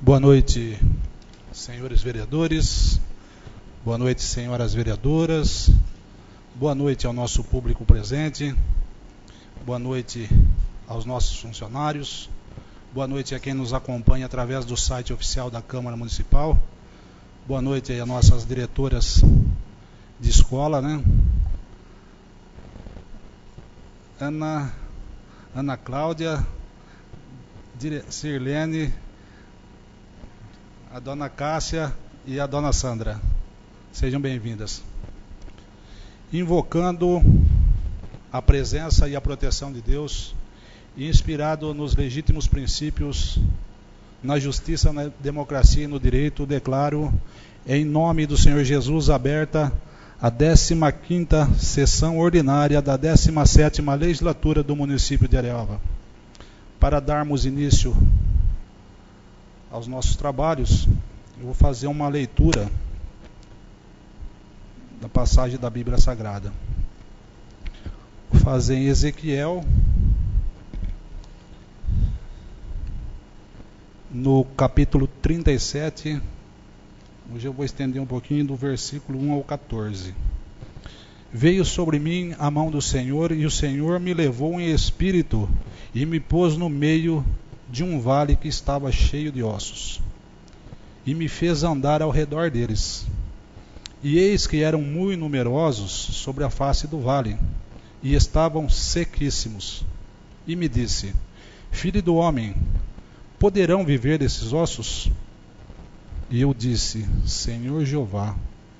Boa noite, senhores vereadores, boa noite, senhoras vereadoras, boa noite ao nosso público presente, boa noite aos nossos funcionários, boa noite a quem nos acompanha através do site oficial da Câmara Municipal, boa noite às nossas diretoras de escola, né? Ana Cláudia, Sirlene, a dona Cássia e a dona Sandra. Sejam bem-vindas. Invocando a presença e a proteção de Deus, e inspirado nos legítimos princípios, na justiça, na democracia e no direito, declaro, em nome do Senhor Jesus, aberta a 15ª sessão ordinária da 17ª legislatura do município de Arealva. Para darmos início aos nossos trabalhos, eu vou fazer uma leitura da passagem da Bíblia Sagrada. Vou fazer em Ezequiel, no capítulo 37, hoje eu vou estender um pouquinho do versículo 1 ao 14. Veio sobre mim a mão do Senhor, e o Senhor me levou em espírito, e me pôs no meio de um vale que estava cheio de ossos, e me fez andar ao redor deles. E eis que eram muito numerosos sobre a face do vale, e estavam sequíssimos. E me disse: Filho do homem, poderão viver esses ossos? E eu disse: Senhor Jeová,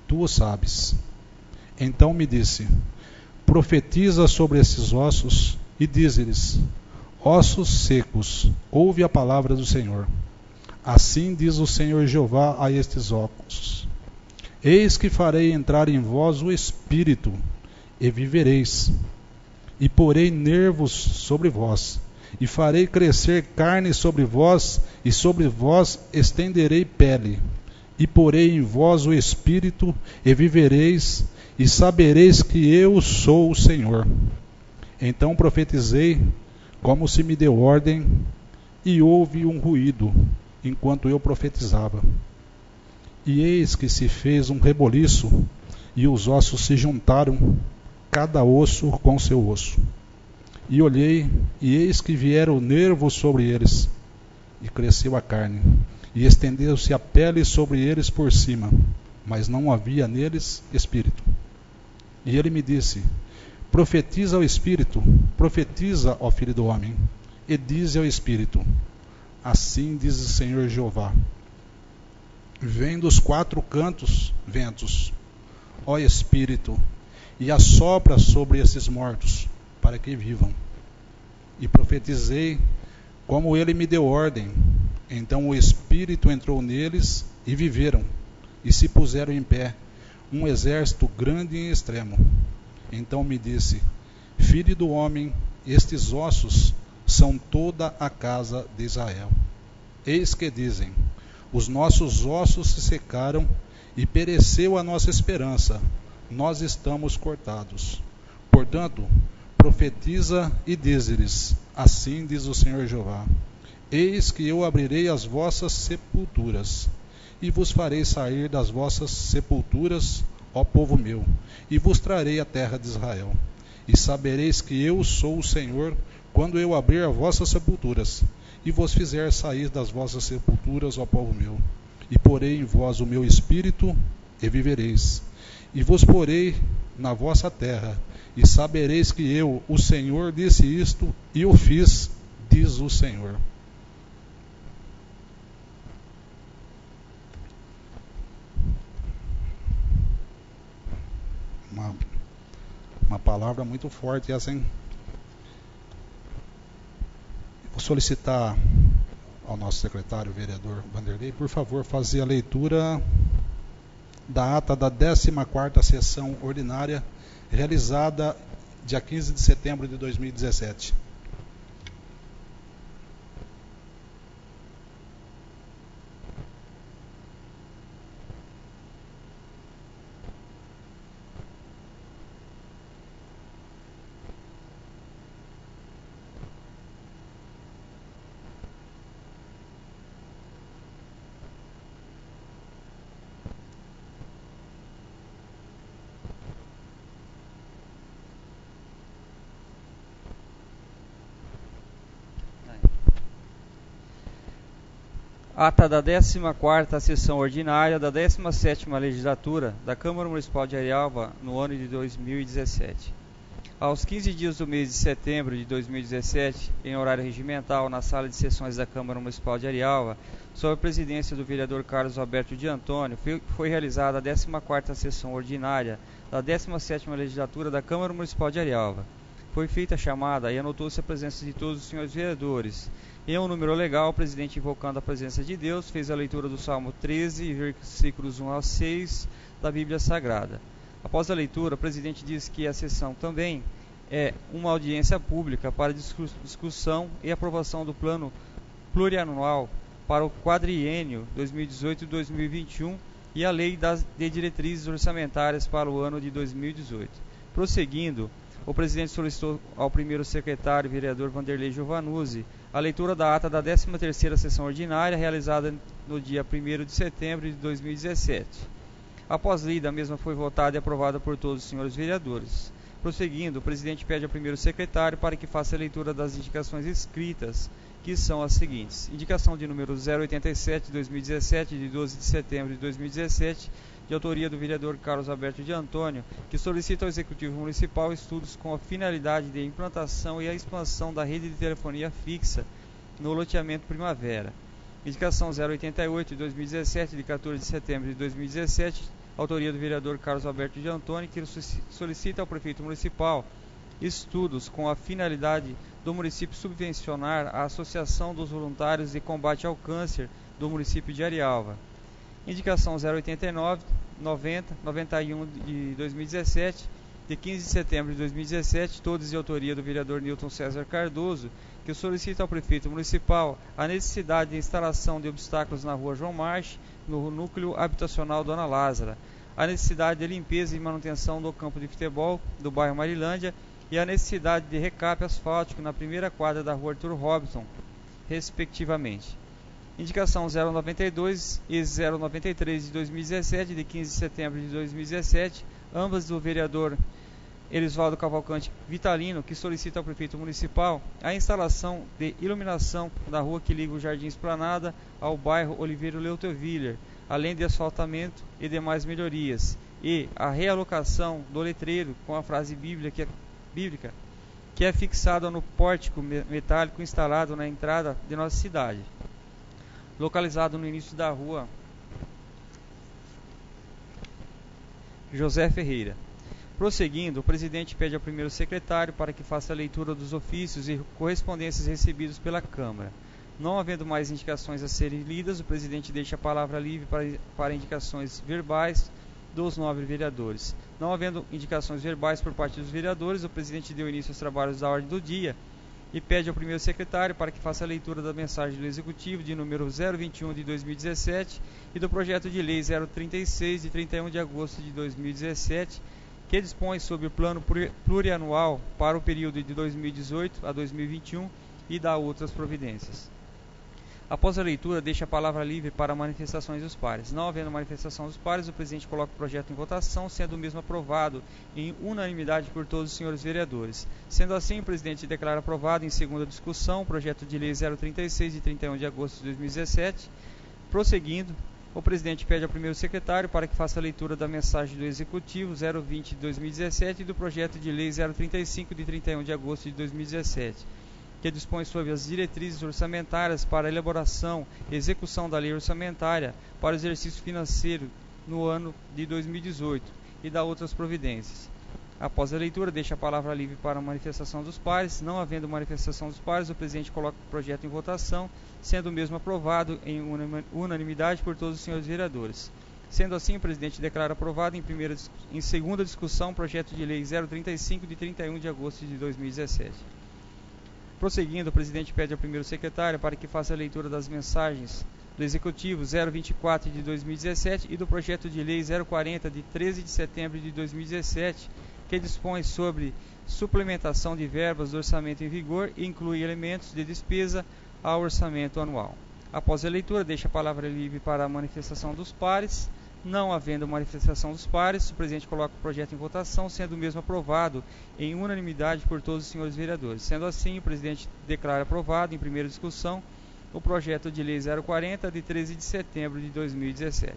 tu o sabes. Então me disse: Profetiza sobre esses ossos e dize-lhes: Ossos secos, ouve a palavra do Senhor. Assim diz o Senhor Jeová a estes ossos: Eis que farei entrar em vós o espírito, e vivereis. E porei nervos sobre vós, e farei crescer carne sobre vós, e sobre vós estenderei pele. E porei em vós o espírito, e vivereis, e sabereis que eu sou o Senhor. Então profetizei, como se me deu ordem, e houve um ruído, enquanto eu profetizava. E eis que se fez um reboliço, e os ossos se juntaram, cada osso com seu osso. E olhei, e eis que vieram nervos sobre eles, e cresceu a carne, e estendeu-se a pele sobre eles por cima, mas não havia neles espírito. E ele me disse: Profetiza ao espírito, profetiza, ó filho do homem, e dize ao espírito: Assim diz o Senhor Jeová: Vem dos 4 cantos ventos, ó espírito, e assopra sobre esses mortos, para que vivam. E profetizei, como ele me deu ordem. Então o espírito entrou neles, e viveram, e se puseram em pé, um exército grande e extremo. Então me disse: Filho do homem, estes ossos são toda a casa de Israel. Eis que dizem: Os nossos ossos se secaram, e pereceu a nossa esperança, nós estamos cortados. Portanto, profetiza e dize-lhes: Assim diz o Senhor Jeová: Eis que eu abrirei as vossas sepulturas, e vos farei sair das vossas sepulturas, ó povo meu, e vos trarei a terra de Israel. E sabereis que eu sou o Senhor, quando eu abrir as vossas sepulturas, e vos fizer sair das vossas sepulturas, ó povo meu. E porei em vós o meu espírito, e vivereis. E vos porei na vossa terra, e sabereis que eu, o Senhor, disse isto, e o fiz, diz o Senhor. Uma palavra muito forte essa, hein? Vou solicitar ao nosso secretário, vereador Vanderlei, por favor, fazer a leitura da ata da 14ª sessão ordinária, realizada dia 15 de setembro de 2017. Ata da 14ª sessão ordinária da 17ª legislatura da Câmara Municipal de Arialva, no ano de 2017. Aos 15 dias do mês de setembro de 2017, em horário regimental, na sala de sessões da Câmara Municipal de Arialva, sob a presidência do vereador Carlos Alberto de Antônio, foi realizada a 14ª sessão ordinária da 17ª legislatura da Câmara Municipal de Arialva. Foi feita a chamada e anotou-se a presença de todos os senhores vereadores. Em um número legal, o presidente, invocando a presença de Deus, fez a leitura do Salmo 13, versículos 1 a 6 da Bíblia Sagrada. Após a leitura, o presidente disse que a sessão também é uma audiência pública para discussão e aprovação do plano plurianual para o quadriênio 2018-2021 e a lei de diretrizes orçamentárias para o ano de 2018. Prosseguindo, o presidente solicitou ao primeiro secretário, vereador Vanderlei Giovanuzzi, a leitura da ata da 13ª sessão ordinária, realizada no dia 1º de setembro de 2017. Após lida, a mesma foi votada e aprovada por todos os senhores vereadores. Prosseguindo, o presidente pede ao primeiro secretário para que faça a leitura das indicações escritas, que são as seguintes: indicação de número 087 de 2017, de 12 de setembro de 2017, de autoria do vereador Carlos Alberto de Antônio, que solicita ao Executivo Municipal estudos com a finalidade de implantação e a expansão da rede de telefonia fixa no loteamento Primavera. Indicação 088 de 2017, de 14 de setembro de 2017, autoria do vereador Carlos Alberto de Antônio, que solicita ao Prefeito Municipal estudos com a finalidade do município subvencionar a Associação dos Voluntários de Combate ao Câncer do município de Arialva. Indicação 089, 90, 91 de 2017, de 15 de setembro de 2017, todos de autoria do vereador Nilton César Cardoso, que solicita ao prefeito municipal a necessidade de instalação de obstáculos na rua João Marche, no núcleo habitacional Dona Lázara, a necessidade de limpeza e manutenção do campo de futebol do bairro Marilândia e a necessidade de recape asfáltico na primeira quadra da rua Arthur Robson, respectivamente. Indicação 092 e 093 de 2017, de 15 de setembro de 2017, ambas do vereador Elisvaldo Cavalcante Vitalino, que solicita ao prefeito municipal a instalação de iluminação da rua que liga o Jardim Esplanada ao bairro Oliveira Leutoviller, além de asfaltamento e demais melhorias, e a realocação do letreiro com a frase bíblica que é fixada no pórtico metálico instalado na entrada de nossa cidade, localizado no início da rua José Ferreira. Prosseguindo, o presidente pede ao primeiro secretário para que faça a leitura dos ofícios e correspondências recebidos pela Câmara. Não havendo mais indicações a serem lidas, o presidente deixa a palavra livre para indicações verbais dos 9 vereadores. Não havendo indicações verbais por parte dos vereadores, o presidente deu início aos trabalhos da ordem do dia e pede ao primeiro secretário para que faça a leitura da mensagem do Executivo de número 021 de 2017 e do projeto de lei 036 de 31 de agosto de 2017, que dispõe sobre o plano plurianual para o período de 2018 a 2021 e dá outras providências. Após a leitura, deixa a palavra livre para manifestações dos pares. Não havendo manifestação dos pares, o presidente coloca o projeto em votação, sendo o mesmo aprovado em unanimidade por todos os senhores vereadores. Sendo assim, o presidente declara aprovado em segunda discussão o projeto de lei 036 de 31 de agosto de 2017. Prosseguindo, o presidente pede ao primeiro secretário para que faça a leitura da mensagem do Executivo 020 de 2017 e do projeto de lei 035 de 31 de agosto de 2017, que dispõe sobre as diretrizes orçamentárias para a elaboração e execução da lei orçamentária para o exercício financeiro no ano de 2018 e dá outras providências. Após a leitura, deixa a palavra livre para a manifestação dos pares. Não havendo manifestação dos pares, o presidente coloca o projeto em votação, sendo o mesmo aprovado em unanimidade por todos os senhores vereadores. Sendo assim, o presidente declara aprovado em segunda discussão o projeto de lei 035 de 31 de agosto de 2017. Prosseguindo, o presidente pede ao primeiro secretário para que faça a leitura das mensagens do Executivo 024 de 2017 e do projeto de lei 040 de 13 de setembro de 2017, que dispõe sobre suplementação de verbas do orçamento em vigor e inclui elementos de despesa ao orçamento anual. Após a leitura, deixa a palavra livre para a manifestação dos pares. Não havendo manifestação dos pares, o presidente coloca o projeto em votação, sendo o mesmo aprovado em unanimidade por todos os senhores vereadores. Sendo assim, o presidente declara aprovado em primeira discussão o projeto de lei 040, de 13 de setembro de 2017.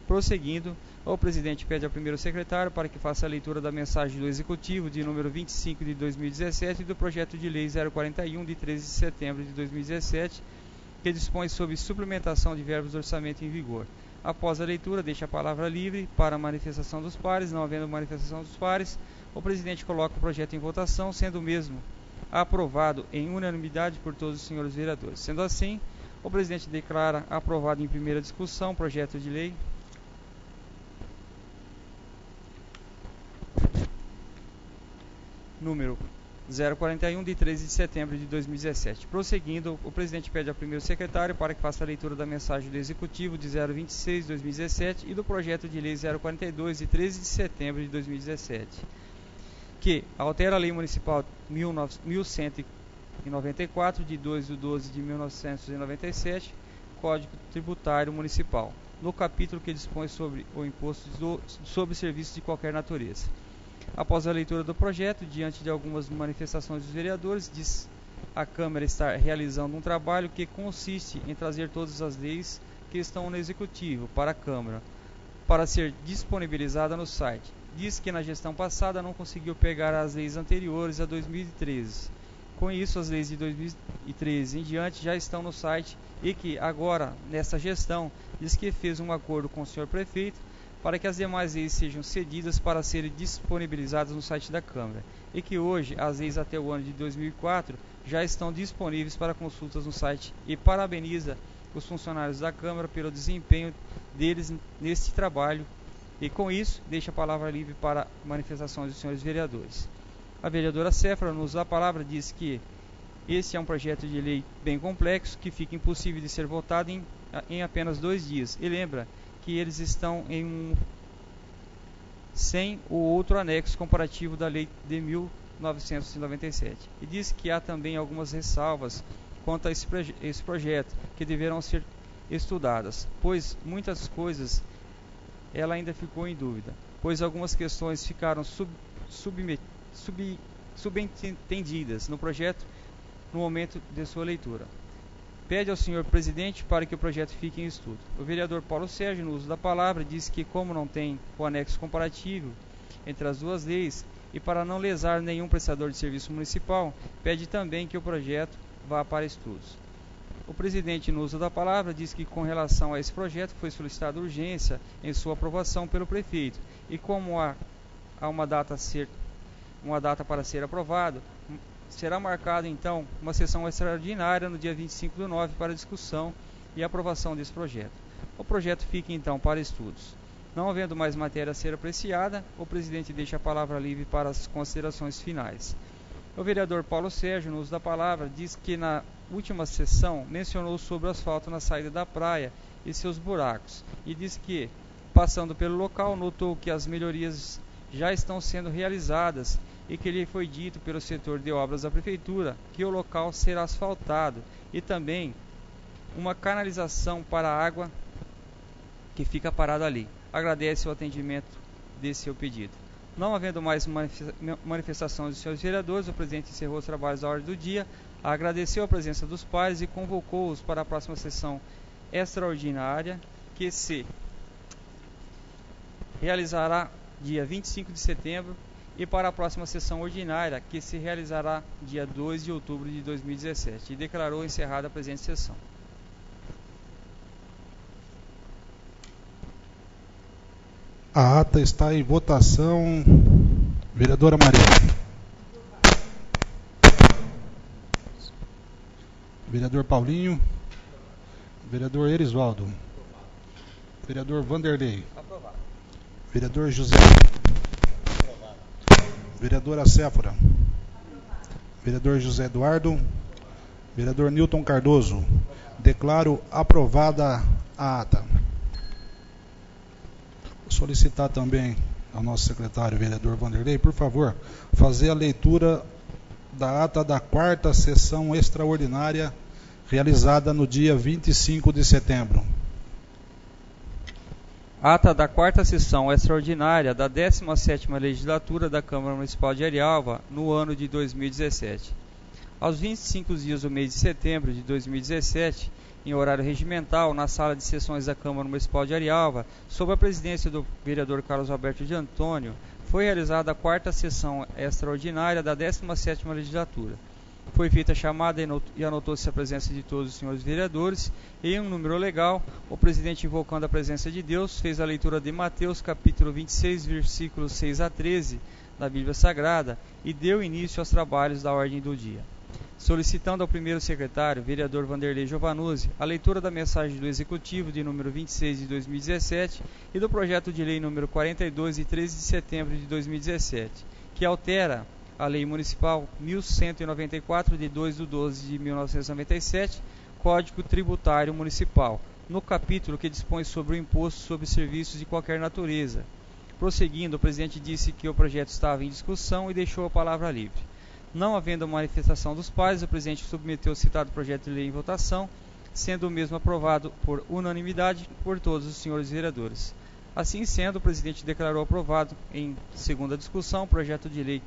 Prosseguindo, o presidente pede ao primeiro secretário para que faça a leitura da mensagem do Executivo de número 25 de 2017 e do projeto de lei 041, de 13 de setembro de 2017, que dispõe sobre suplementação de verbas do orçamento em vigor. Após a leitura, deixa a palavra livre para a manifestação dos pares. Não havendo manifestação dos pares, o presidente coloca o projeto em votação, sendo o mesmo aprovado em unanimidade por todos os senhores vereadores. Sendo assim, o presidente declara aprovado em primeira discussão o projeto de lei número 041, de 13 de setembro de 2017. Prosseguindo, o presidente pede ao primeiro secretário para que faça a leitura da mensagem do Executivo de 026 de 2017 e do projeto de lei 042, de 13 de setembro de 2017, que altera a Lei Municipal 1194, de 2/12 de 1997, Código Tributário Municipal, no capítulo que dispõe sobre o imposto sobre serviços de qualquer natureza. Após a leitura do projeto, diante de algumas manifestações dos vereadores, diz a Câmara estar realizando um trabalho que consiste em trazer todas as leis que estão no Executivo para a Câmara, para ser disponibilizada no site. Diz que na gestão passada não conseguiu pegar as leis anteriores a 2013. Com isso, as leis de 2013 em diante já estão no site e que agora, nessa gestão, diz que fez um acordo com o senhor prefeito para que as demais leis sejam cedidas para serem disponibilizadas no site da Câmara, e que hoje as leis até o ano de 2004 já estão disponíveis para consultas no site, e parabeniza os funcionários da Câmara pelo desempenho deles neste trabalho, e com isso deixa a palavra livre para manifestações dos senhores vereadores. A vereadora Séfora, no uso da palavra, diz que esse é um projeto de lei bem complexo, que fica impossível de ser votado em apenas 2 dias, e lembra que eles estão sem o outro anexo comparativo da lei de 1997. E diz que há também algumas ressalvas quanto a esse projeto, que deverão ser estudadas, pois muitas coisas ela ainda ficou em dúvida, pois algumas questões ficaram subentendidas no projeto no momento de sua leitura. Pede ao senhor presidente para que o projeto fique em estudo. O vereador Paulo Sérgio, no uso da palavra, diz que, como não tem o anexo comparativo entre as duas leis e para não lesar nenhum prestador de serviço municipal, pede também que o projeto vá para estudos. O presidente, no uso da palavra, diz que, com relação a esse projeto, foi solicitada urgência em sua aprovação pelo prefeito, e como há uma data para ser aprovado, será marcada então uma sessão extraordinária no dia 25/9 para discussão e aprovação desse projeto. O projeto fica então para estudos. Não havendo mais matéria a ser apreciada, o presidente deixa a palavra livre para as considerações finais. O vereador Paulo Sérgio, no uso da palavra, diz que na última sessão mencionou sobre o asfalto na saída da praia e seus buracos, e diz que, passando pelo local, notou que as melhorias já estão sendo realizadas e que lhe foi dito pelo setor de obras da prefeitura que o local será asfaltado e também uma canalização para a água que fica parada ali. Agradece o atendimento desse seu pedido. Não havendo mais manifestações dos senhores vereadores, o presidente encerrou os trabalhos à ordem do dia, agradeceu a presença dos pares e convocou-os para a próxima sessão extraordinária, que se realizará dia 25 de setembro, e para a próxima sessão ordinária, que se realizará dia 2 de outubro de 2017, e declarou encerrada a presente sessão. A ata está em votação. Vereadora Maria. Vereador Paulinho. Vereador Erisvaldo. Vereador Vanderlei. Aprovado. Vereador José. Aprovado. Vereadora Séfora. Aprovado. Vereador José Eduardo. Vereador Newton Cardoso. Declaro aprovada a ata. Vou solicitar também ao nosso secretário, vereador Vanderlei, por favor, fazer a leitura da ata da 4ª sessão extraordinária realizada no dia 25 de setembro. Ata da 4ª sessão extraordinária da 17ª legislatura da Câmara Municipal de Arialva, no ano de 2017. Aos 25 dias do mês de setembro de 2017, em horário regimental, na sala de sessões da Câmara Municipal de Arialva, sob a presidência do vereador Carlos Alberto de Antônio, foi realizada a 4ª sessão extraordinária da 17ª legislatura. Foi feita a chamada e anotou-se a presença de todos os senhores vereadores. Em um número legal, o presidente, invocando a presença de Deus, fez a leitura de Mateus, capítulo 26, versículos 6 a 13, da Bíblia Sagrada, e deu início aos trabalhos da ordem do dia. Solicitando ao primeiro secretário, vereador Vanderlei Giovanuzzi, a leitura da mensagem do Executivo de número 26 de 2017 e do projeto de lei número 42 de 13 de setembro de 2017, que altera a Lei Municipal 1194 de 2/12 de 1997, Código Tributário Municipal, no capítulo que dispõe sobre o imposto sobre serviços de qualquer natureza. Prosseguindo, o presidente disse que o projeto estava em discussão e deixou a palavra livre. Não havendo manifestação dos pares, o presidente submeteu o citado projeto de lei em votação, sendo o mesmo aprovado por unanimidade por todos os senhores vereadores. Assim sendo, o presidente declarou aprovado, em segunda discussão, o projeto de lei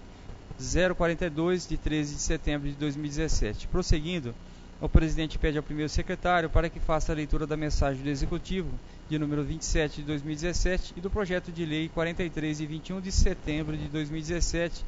042, de 13 de setembro de 2017. Prosseguindo, o presidente pede ao primeiro secretário para que faça a leitura da mensagem do Executivo, de número 27 de 2017, e do projeto de lei 43 de 21 de setembro de 2017,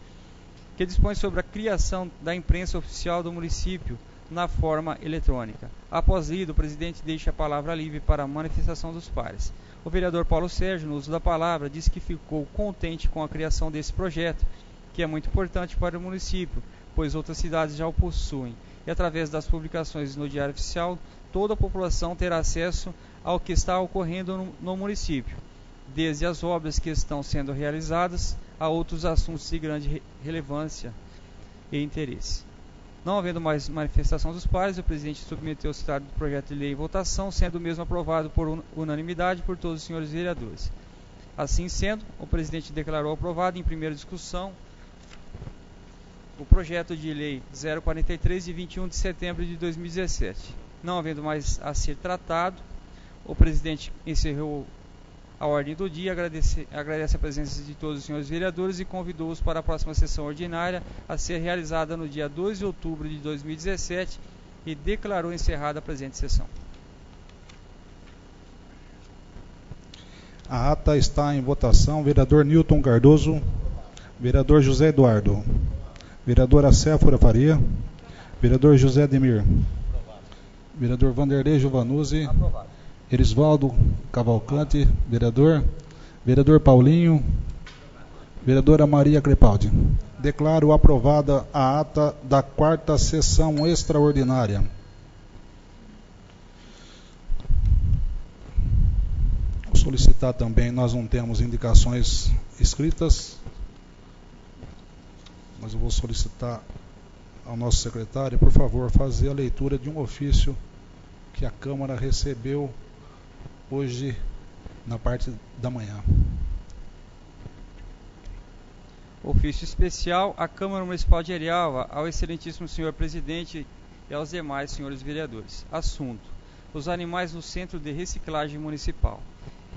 que dispõe sobre a criação da imprensa oficial do município na forma eletrônica. Após lido, o presidente deixa a palavra livre para a manifestação dos pares. O vereador Paulo Sérgio, no uso da palavra, disse que ficou contente com a criação desse projeto, que é muito importante para o município, pois outras cidades já o possuem, e através das publicações no Diário Oficial, toda a população terá acesso ao que está ocorrendo no município, desde as obras que estão sendo realizadas a outros assuntos de grande relevância e interesse. Não havendo mais manifestação dos pares, o presidente submeteu o citado projeto de lei em votação, sendo o mesmo aprovado por unanimidade por todos os senhores vereadores. Assim sendo, o presidente declarou aprovado em primeira discussão o projeto de lei 043 de 21 de setembro de 2017. Não havendo mais a ser tratado, o presidente encerrou a ordem do dia, agradece a presença de todos os senhores vereadores e convidou-os para a próxima sessão ordinária a ser realizada no dia 2 de outubro de 2017 e declarou encerrada a presente sessão. A ata está em votação. Vereador Newton Cardoso, vereador José Eduardo, vereadora Séfora Faria, vereador José Ademir, vereador Vanderlei Giovanuzzi, aprovado. Erisvaldo Cavalcante, vereador Paulinho, vereadora Maria Crepaldi. Declaro aprovada a ata da 4ª sessão extraordinária. Vou solicitar também, nós não temos indicações escritas, mas eu vou solicitar ao nosso secretário, por favor, fazer a leitura de um ofício que a Câmara recebeu hoje na parte da manhã. Ofício especial à Câmara Municipal de Arialva, ao excelentíssimo senhor presidente e aos demais senhores vereadores. Assunto: os animais no Centro de Reciclagem Municipal.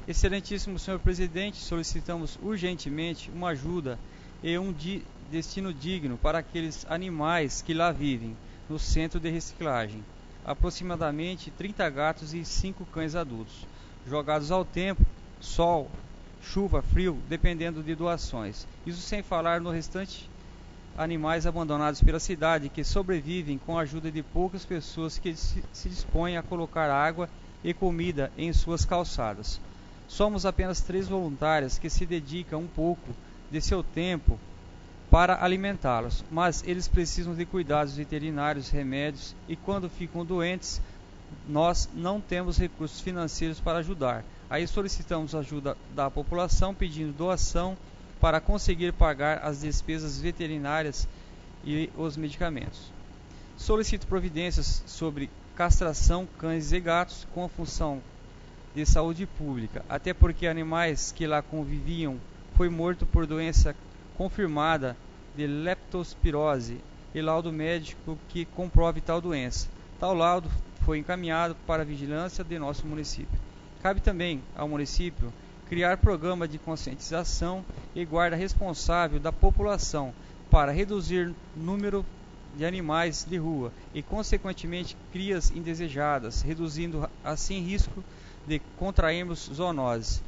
Excelentíssimo senhor presidente, solicitamos urgentemente uma ajuda e um destino digno para aqueles animais que lá vivem, no Centro de Reciclagem. Aproximadamente 30 gatos e 5 cães adultos, jogados ao tempo, sol, chuva, frio, dependendo de doações. Isso sem falar no restante animais abandonados pela cidade que sobrevivem com a ajuda de poucas pessoas que se dispõem a colocar água e comida em suas calçadas. Somos apenas 3 voluntárias que se dedicam um pouco de seu tempo para alimentá-los, mas eles precisam de cuidados veterinários, remédios, e quando ficam doentes, nós não temos recursos financeiros para ajudar. Aí solicitamos ajuda da população pedindo doação para conseguir pagar as despesas veterinárias e os medicamentos. Solicito providências sobre castração cães e gatos com a função de saúde pública, até porque animais que lá conviviam foi morto por doença confirmada de leptospirose e laudo médico que comprove tal doença. Tal laudo foi encaminhado para a vigilância de nosso município. Cabe também ao município criar programa de conscientização e guarda responsável da população para reduzir número de animais de rua e, consequentemente, crias indesejadas, reduzindo assim risco de contrairmos zoonoses,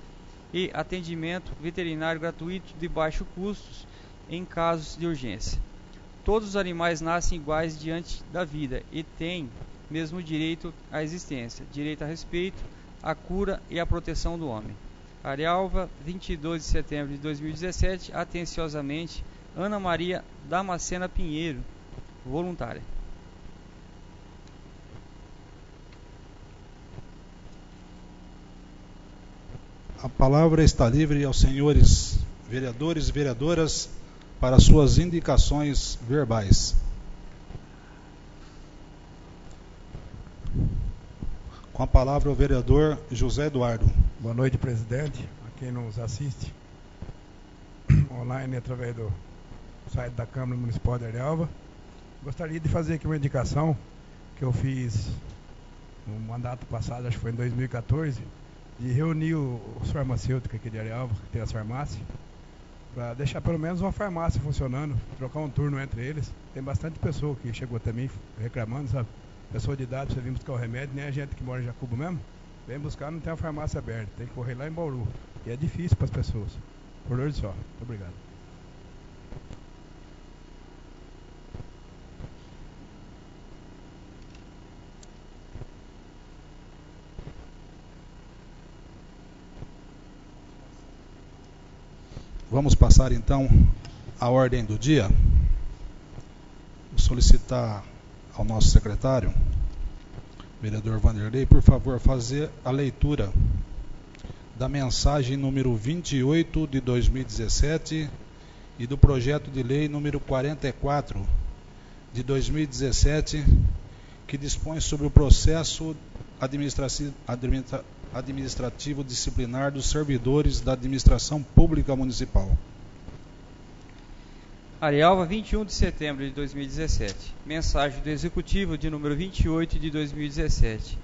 e atendimento veterinário gratuito de baixo custo em casos de urgência. Todos os animais nascem iguais diante da vida e têm mesmo direito à existência, direito a respeito, à cura e à proteção do homem. Arialva, 22 de setembro de 2017, atenciosamente, Ana Maria Damascena Pinheiro, voluntária. A palavra está livre aos senhores vereadores e vereadoras para suas indicações verbais. Com a palavra o vereador José Eduardo. Boa noite, presidente, a quem nos assiste online através do site da Câmara Municipal de Arialva. Gostaria de fazer aqui uma indicação que eu fiz no mandato passado, acho que foi em 2014, de reunir os farmacêuticos aqui de Arialva, que tem as farmácias, para deixar pelo menos uma farmácia funcionando, trocar um turno entre eles. Tem bastante pessoa que chegou até mim reclamando, sabe? Pessoa de idade, você vir buscar o remédio, nem a gente que mora em Jacubo mesmo, vem buscar, não tem uma farmácia aberta, tem que correr lá em Bauru. E é difícil para as pessoas. Por hoje só. Muito obrigado. Vamos passar então à ordem do dia. Vou solicitar ao nosso secretário, vereador Vanderlei, por favor, fazer a leitura da mensagem número 28 de 2017 e do projeto de lei número 44 de 2017, que dispõe sobre o processo administrativo disciplinar dos servidores da administração pública municipal. Arialva, 21 de setembro de 2017. Mensagem do Executivo de número 28 de 2017.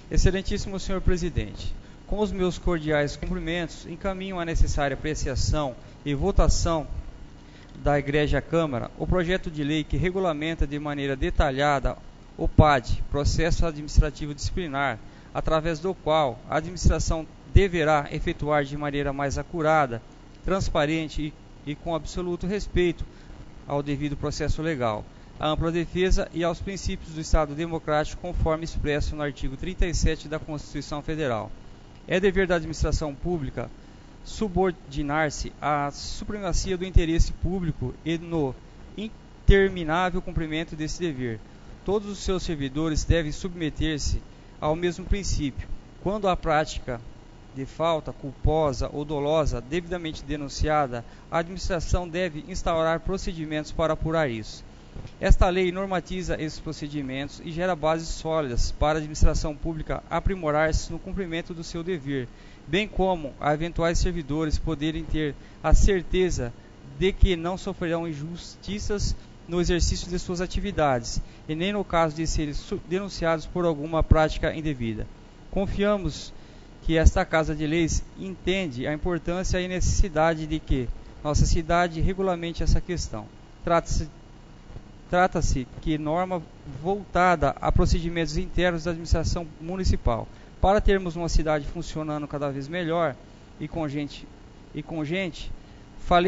Excelentíssimo senhor presidente, com os meus cordiais cumprimentos, encaminho a necessária apreciação e votação da Egrégia Câmara o projeto de lei que regulamenta de maneira detalhada o PAD, Processo Administrativo Disciplinar, através do qual a administração deverá efetuar de maneira mais acurada, transparente e com absoluto respeito ao devido processo legal, à ampla defesa e aos princípios do Estado Democrático, conforme expresso no artigo 37 da Constituição Federal. É dever da administração pública subordinar-se à supremacia do interesse público e no interminável cumprimento desse dever. Todos os seus servidores devem submeter-se ao mesmo princípio. Quando a prática de falta culposa ou dolosa devidamente denunciada, a administração deve instaurar procedimentos para apurar isso. Esta lei normatiza esses procedimentos e gera bases sólidas para a administração pública aprimorar-se no cumprimento do seu dever, bem como a eventuais servidores poderem ter a certeza de que não sofrerão injustiças no exercício de suas atividades, e nem no caso de serem denunciados por alguma prática indevida. Confiamos que esta Casa de Leis entende a importância e necessidade de que nossa cidade regulamente essa questão. Trata-se que norma voltada a procedimentos internos da administração municipal. Para termos uma cidade funcionando cada vez melhor e com gente,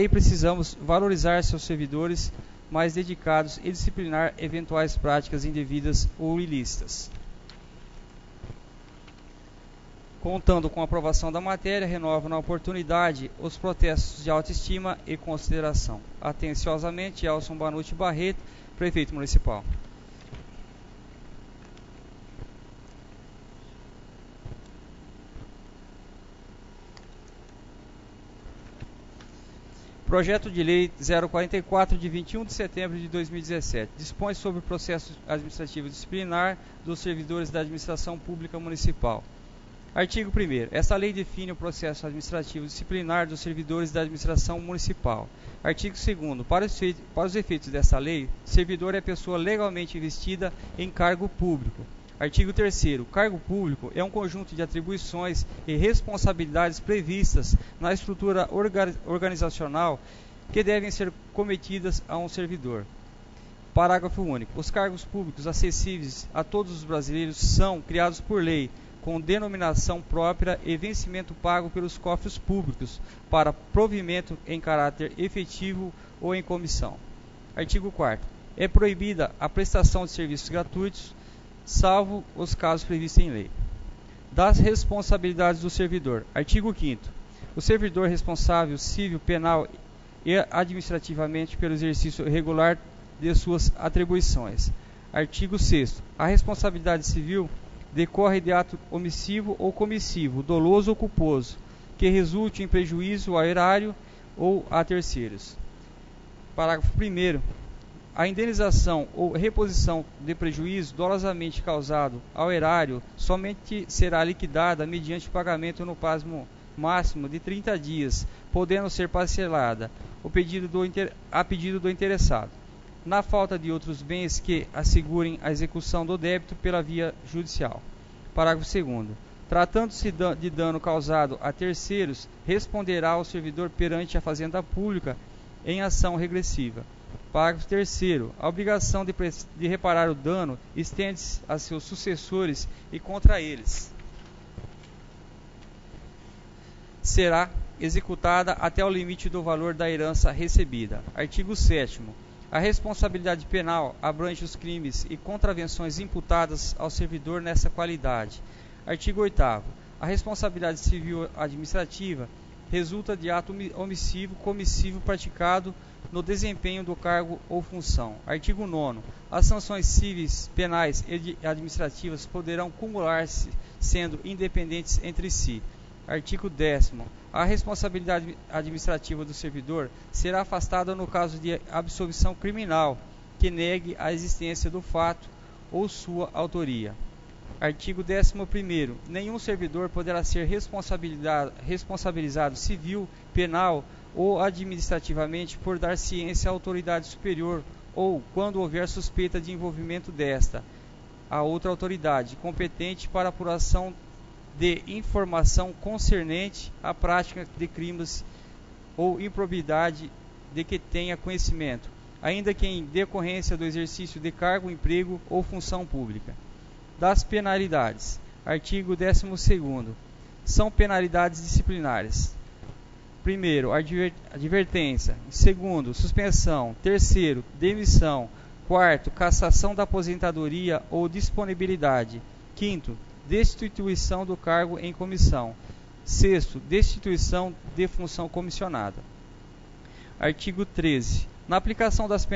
precisamos valorizar seus servidores mais dedicados e disciplinar eventuais práticas indevidas ou ilícitas. Contando com a aprovação da matéria, renovo na oportunidade os protestos de autoestima e consideração. Atenciosamente, Elson Banucci Barreto, Prefeito Municipal. Projeto de Lei 044, de 21 de setembro de 2017, dispõe sobre o processo administrativo disciplinar dos servidores da administração pública municipal. Artigo 1º. Esta lei define o processo administrativo disciplinar dos servidores da administração municipal. Artigo 2º. Para os efeitos desta lei, servidor é pessoa legalmente investida em cargo público. Artigo 3º. Cargo público é um conjunto de atribuições e responsabilidades previstas na estrutura organizacional que devem ser cometidas a um servidor. Parágrafo único. Os cargos públicos acessíveis a todos os brasileiros são criados por lei, com denominação própria e vencimento pago pelos cofres públicos para provimento em caráter efetivo ou em comissão. Artigo 4º. É proibida a prestação de serviços gratuitos, salvo os casos previstos em lei. Das responsabilidades do servidor. Artigo 5º. O servidor responsável civil, penal e administrativamente pelo exercício regular de suas atribuições. Artigo 6º. A responsabilidade civil decorre de ato omissivo ou comissivo, doloso ou culposo, que resulte em prejuízo ao erário ou a terceiros. Parágrafo 1º. A indenização ou reposição de prejuízo dolosamente causado ao erário somente será liquidada mediante pagamento no prazo máximo de 30 dias, podendo ser parcelada a pedido do interessado, na falta de outros bens que assegurem a execução do débito pela via judicial. Parágrafo 2º. Tratando-se de dano causado a terceiros, responderá o servidor perante a Fazenda Pública em ação regressiva. Parágrafo 3º. A obrigação de reparar o dano estende-se a seus sucessores e contra eles será executada até o limite do valor da herança recebida. Artigo 7º. A responsabilidade penal abrange os crimes e contravenções imputadas ao servidor nessa qualidade. Artigo 8º. A responsabilidade civil administrativa resulta de ato omissivo, comissivo praticado no desempenho do cargo ou função. Artigo 9º. As sanções cíveis, penais e administrativas poderão cumular-se, sendo independentes entre si. Artigo 10º. A responsabilidade administrativa do servidor será afastada no caso de absolvição criminal que negue a existência do fato ou sua autoria. Artigo 11º. Nenhum servidor poderá ser responsabilizado civil, penal ou administrativamente por dar ciência à autoridade superior ou, quando houver suspeita de envolvimento desta, a outra autoridade competente para apuração de informação concernente à prática de crimes ou improbidade de que tenha conhecimento, ainda que em decorrência do exercício de cargo, emprego ou função pública. Das penalidades. Artigo 12º. São penalidades disciplinares. Primeiro, advertência. Segundo, suspensão. Terceiro, demissão. Quarto, cassação da aposentadoria ou disponibilidade. Quinto, destituição do cargo em comissão. Sexto, destituição de função comissionada. Artigo 13. Na aplicação das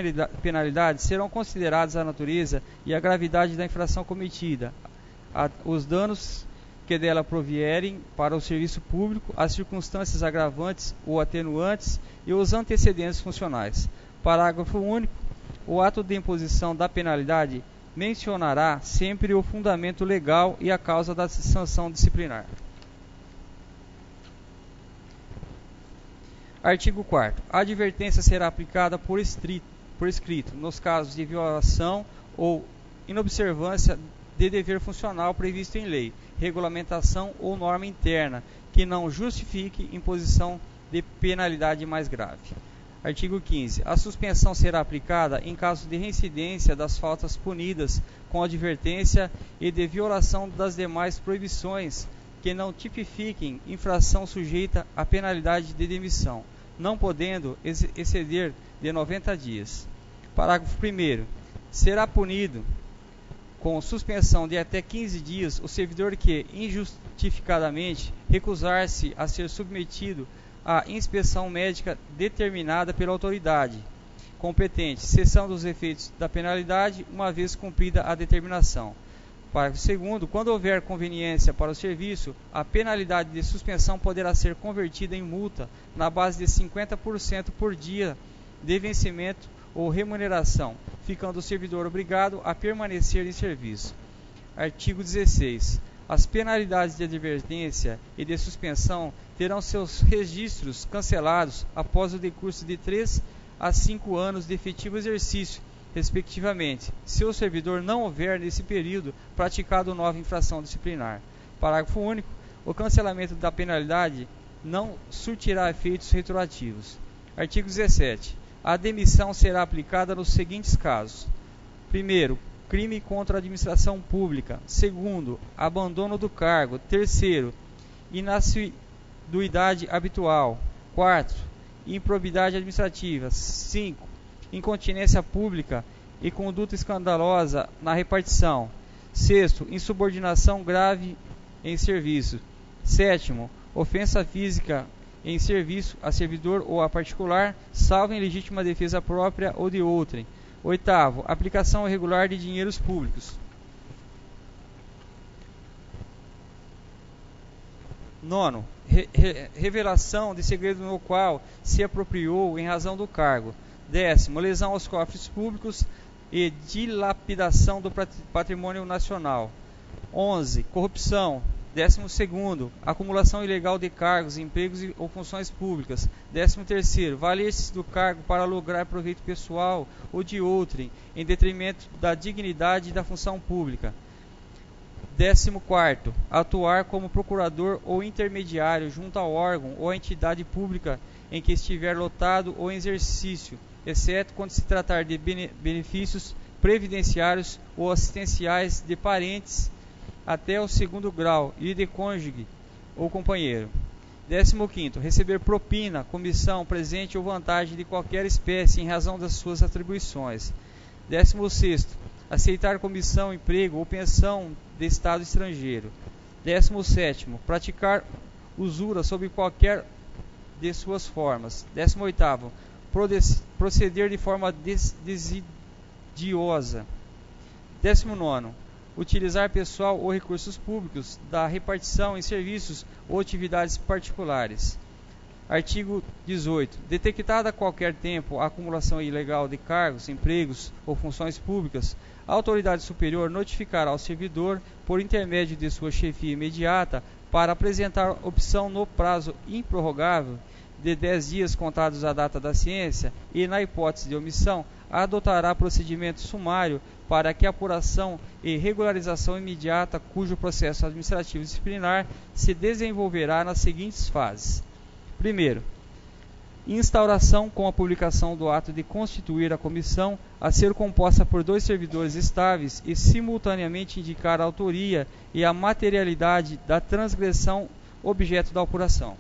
penalidades serão consideradas a natureza e a gravidade da infração cometida, os danos que dela provierem para o serviço público, as circunstâncias agravantes ou atenuantes e os antecedentes funcionais. Parágrafo único. O ato de imposição da penalidade mencionará sempre o fundamento legal e a causa da sanção disciplinar. Artigo 4º. A advertência será aplicada por escrito nos casos de violação ou inobservância de dever funcional previsto em lei, regulamentação ou norma interna que não justifique imposição de penalidade mais grave. Artigo 15. A suspensão será aplicada em caso de reincidência das faltas punidas com advertência e de violação das demais proibições que não tipifiquem infração sujeita à penalidade de demissão, não podendo exceder de 90 dias. Parágrafo 1º. Será punido com suspensão de até 15 dias o servidor que, injustificadamente, recusar-se a ser submetido à inspeção médica determinada pela autoridade competente, cessando os efeitos da penalidade, uma vez cumprida a determinação. Parágrafo 2º. Quando houver conveniência para o serviço, a penalidade de suspensão poderá ser convertida em multa na base de 50% por dia de vencimento ou remuneração, ficando o servidor obrigado a permanecer em serviço. Artigo 16. As penalidades de advertência e de suspensão terão seus registros cancelados após o decurso de 3 a 5 anos de efetivo exercício, respectivamente, se o servidor não houver nesse período praticado nova infração disciplinar. Parágrafo único. O cancelamento da penalidade não surtirá efeitos retroativos. Artigo 17. A demissão será aplicada nos seguintes casos: primeiro, crime contra a administração pública; segundo, abandono do cargo; terceiro, inassiduidade habitual; quarto, improbidade administrativa; 5, incontinência pública e conduta escandalosa na repartição; sexto, insubordinação grave em serviço; sétimo, ofensa física em serviço a servidor ou a particular, salvo em legítima defesa própria ou de outrem; oitavo, aplicação irregular de dinheiros públicos. Nono, revelação de segredo no qual se apropriou em razão do cargo. Décimo, lesão aos cofres públicos e dilapidação do patrimônio nacional. 11, corrupção. 12º, acumulação ilegal de cargos, empregos ou funções públicas. 13º, valer-se do cargo para lograr proveito pessoal ou de outrem, em detrimento da dignidade e da função pública. 14º, atuar como procurador ou intermediário junto ao órgão ou à entidade pública em que estiver lotado ou em exercício, exceto quando se tratar de benefícios previdenciários ou assistenciais de parentes até o 2º grau e de cônjuge ou companheiro. 15º, receber propina, comissão, presente ou vantagem de qualquer espécie em razão das suas atribuições. 16º, aceitar comissão, emprego ou pensão de estado estrangeiro. 17º, praticar usura sob qualquer de suas formas. 18º, proceder de forma desidiosa. 19º, utilizar pessoal ou recursos públicos da repartição em serviços ou atividades particulares. Artigo 18. Detectada a qualquer tempo a acumulação ilegal de cargos, empregos ou funções públicas, a autoridade superior notificará ao servidor, por intermédio de sua chefia imediata, para apresentar opção no prazo improrrogável de 10 dias contados à data da ciência e, na hipótese de omissão, adotará procedimento sumário para que a apuração e regularização imediata cujo processo administrativo disciplinar se desenvolverá nas seguintes fases. Primeiro, instauração com a publicação do ato de constituir a comissão, a ser composta por 2 servidores estáveis e simultaneamente indicar a autoria e a materialidade da transgressão objeto da apuração.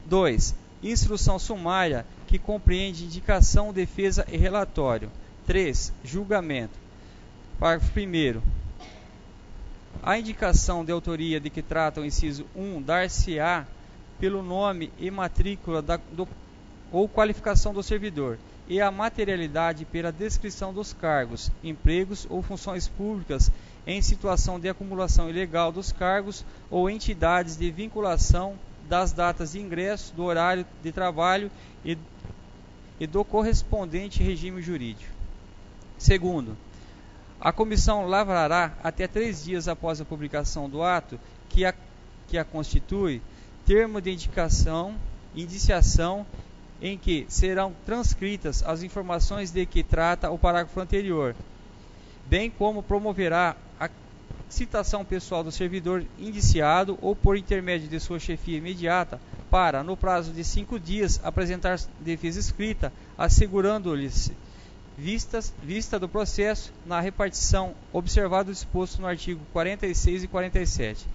2. Instrução sumária, que compreende indicação, defesa e relatório. 3. Julgamento. Parágrafo 1º. A indicação de autoria de que trata o inciso 1 dar-se-á pelo nome e matrícula ou qualificação do servidor, e a materialidade pela descrição dos cargos, empregos ou funções públicas em situação de acumulação ilegal dos cargos ou entidades de vinculação, das datas de ingresso, do horário de trabalho e do correspondente regime jurídico. Segundo, a comissão lavrará até 3 dias após a publicação do ato que a constitui, termo de indiciação em que serão transcritas as informações de que trata o parágrafo anterior, bem como promoverá a citação pessoal do servidor indiciado ou por intermédio de sua chefia imediata para, no prazo de 5 dias, apresentar defesa escrita, assegurando-lhes vista do processo na repartição, observado o disposto no artigo 46 e 47.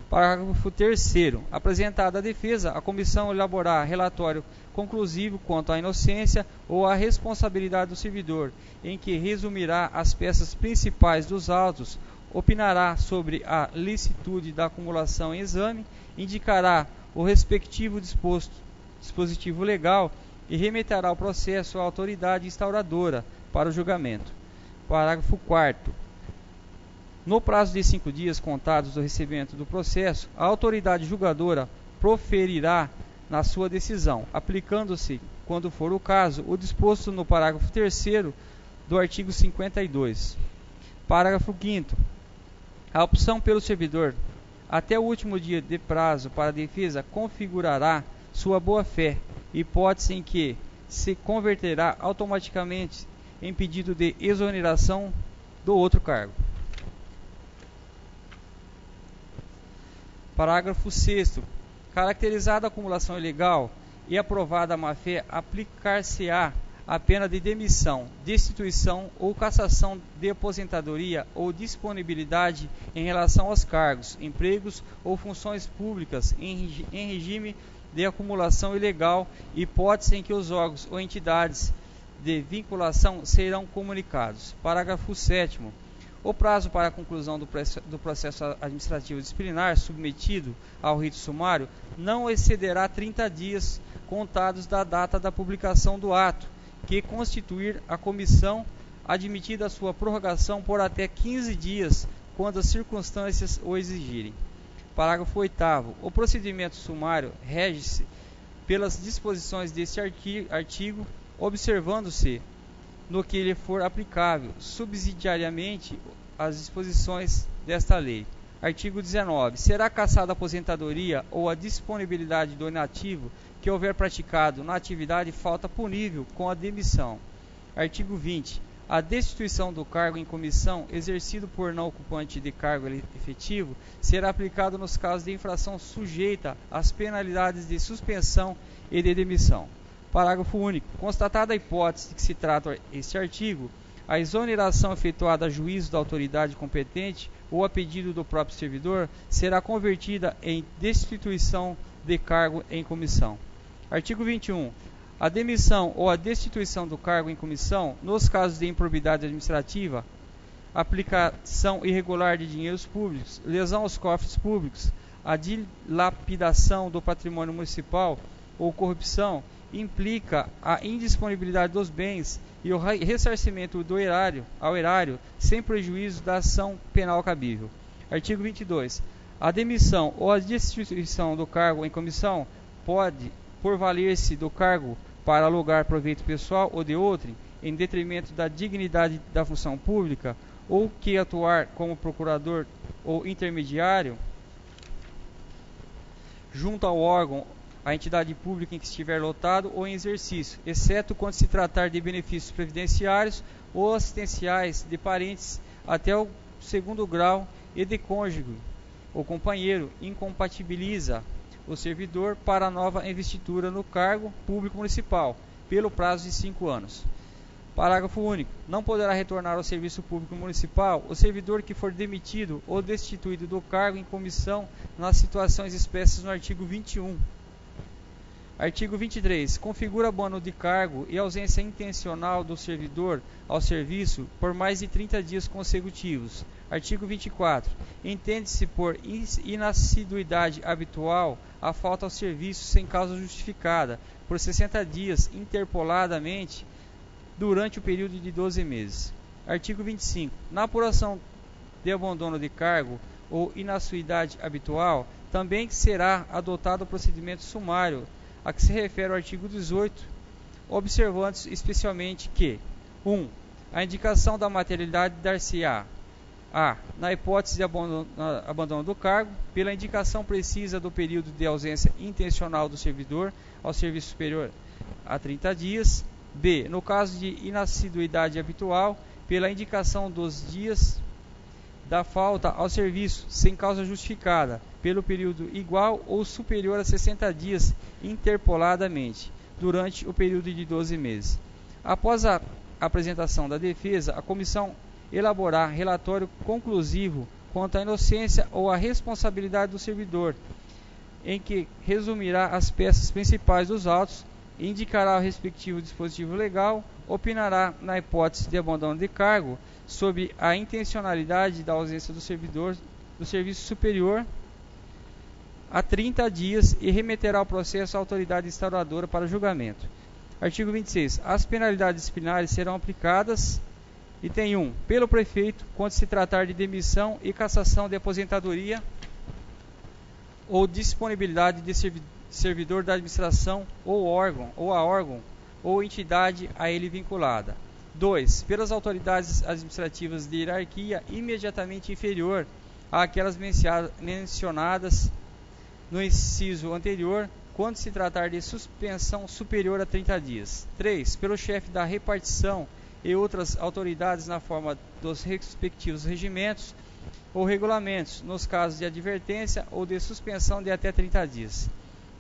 Parágrafo 3º. Apresentada a defesa, a comissão elaborará relatório conclusivo quanto à inocência ou à responsabilidade do servidor, em que resumirá as peças principais dos autos, opinará sobre a licitude da acumulação em exame, indicará o respectivo dispositivo legal e remeterá o processo à autoridade instauradora para o julgamento. Parágrafo 4º. No prazo de 5 dias contados do recebimento do processo, a autoridade julgadora proferirá na sua decisão, aplicando-se, quando for o caso, o disposto no parágrafo 3º do artigo 52. Parágrafo 5º. A opção pelo servidor, até o último dia de prazo para a defesa, configurará sua boa-fé, hipótese em que se converterá automaticamente em pedido de exoneração do outro cargo. Parágrafo 6º. Caracterizada a acumulação ilegal e aprovada a má-fé, aplicar-se-á a pena de demissão, destituição ou cassação de aposentadoria ou disponibilidade em relação aos cargos, empregos ou funções públicas em regime de acumulação ilegal, hipótese em que os órgãos ou entidades de vinculação serão comunicados. Parágrafo 7º. O prazo para a conclusão do processo administrativo disciplinar submetido ao rito sumário não excederá 30 dias contados da data da publicação do ato, que constituir a comissão, admitida a sua prorrogação por até 15 dias, quando as circunstâncias o exigirem. Parágrafo 8º. O procedimento sumário rege-se pelas disposições deste artigo, observando-se, no que lhe for aplicável, subsidiariamente as disposições desta lei. Artigo 19. Será cassada a aposentadoria ou a disponibilidade do inativo que houver praticado na atividade falta punível com a demissão. Artigo 20. A destituição do cargo em comissão exercido por não ocupante de cargo efetivo será aplicado nos casos de infração sujeita às penalidades de suspensão e de demissão. Parágrafo único. Constatada a hipótese de que se trata este artigo, a exoneração efetuada a juízo da autoridade competente ou a pedido do próprio servidor será convertida em destituição de cargo em comissão. Artigo 21. A demissão ou a destituição do cargo em comissão, nos casos de improbidade administrativa, aplicação irregular de dinheiros públicos, lesão aos cofres públicos, a dilapidação do patrimônio municipal ou corrupção, implica a indisponibilidade dos bens e o ressarcimento ao erário sem prejuízo da ação penal cabível. Artigo 22. A demissão ou a destituição do cargo em comissão pode, por valer-se do cargo para alugar proveito pessoal ou de outrem, em detrimento da dignidade da função pública, ou que atuar como procurador ou intermediário junto ao órgão, a entidade pública em que estiver lotado ou em exercício, exceto quando se tratar de benefícios previdenciários ou assistenciais de parentes até o 2º grau e de cônjuge ou companheiro, incompatibiliza o servidor para a nova investidura no cargo público municipal, pelo prazo de 5 anos. Parágrafo único. Não poderá retornar ao serviço público municipal o servidor que for demitido ou destituído do cargo em comissão nas situações expressas no artigo 21. Artigo 23. Configura abono de cargo e ausência intencional do servidor ao serviço por mais de 30 dias consecutivos. Artigo 24. Entende-se por inassiduidade habitual a falta ao serviço sem causa justificada por 60 dias interpoladamente durante o período de 12 meses. Artigo 25. Na apuração de abandono de cargo ou inassiduidade habitual, também será adotado o procedimento sumário a que se refere o artigo 18, observando-se especialmente que 1. A indicação da materialidade dar-se-á na hipótese de abandono do cargo, pela indicação precisa do período de ausência intencional do servidor ao serviço superior a 30 dias. B. No caso de inassiduidade habitual, pela indicação dos dias da falta ao serviço sem causa justificada, pelo período igual ou superior a 60 dias interpoladamente, durante o período de 12 meses. Após a apresentação da defesa, a comissão elaborar relatório conclusivo quanto à inocência ou à responsabilidade do servidor, em que resumirá as peças principais dos autos, indicará o respectivo dispositivo legal, opinará na hipótese de abandono de cargo sobre a intencionalidade da ausência do servidor do serviço superior a 30 dias e remeterá o processo à autoridade instauradora para julgamento. Artigo 26. As penalidades disciplinares serão aplicadas, item 1, pelo prefeito, quando se tratar de demissão e cassação de aposentadoria ou disponibilidade de servidor da administração ou órgão ou entidade a ele vinculada. 2. Pelas autoridades administrativas de hierarquia imediatamente inferior àquelas mencionadas no inciso anterior, quando se tratar de suspensão superior a 30 dias. 3. Pelo chefe da repartição e outras autoridades na forma dos respectivos regimentos ou regulamentos, nos casos de advertência ou de suspensão de até 30 dias.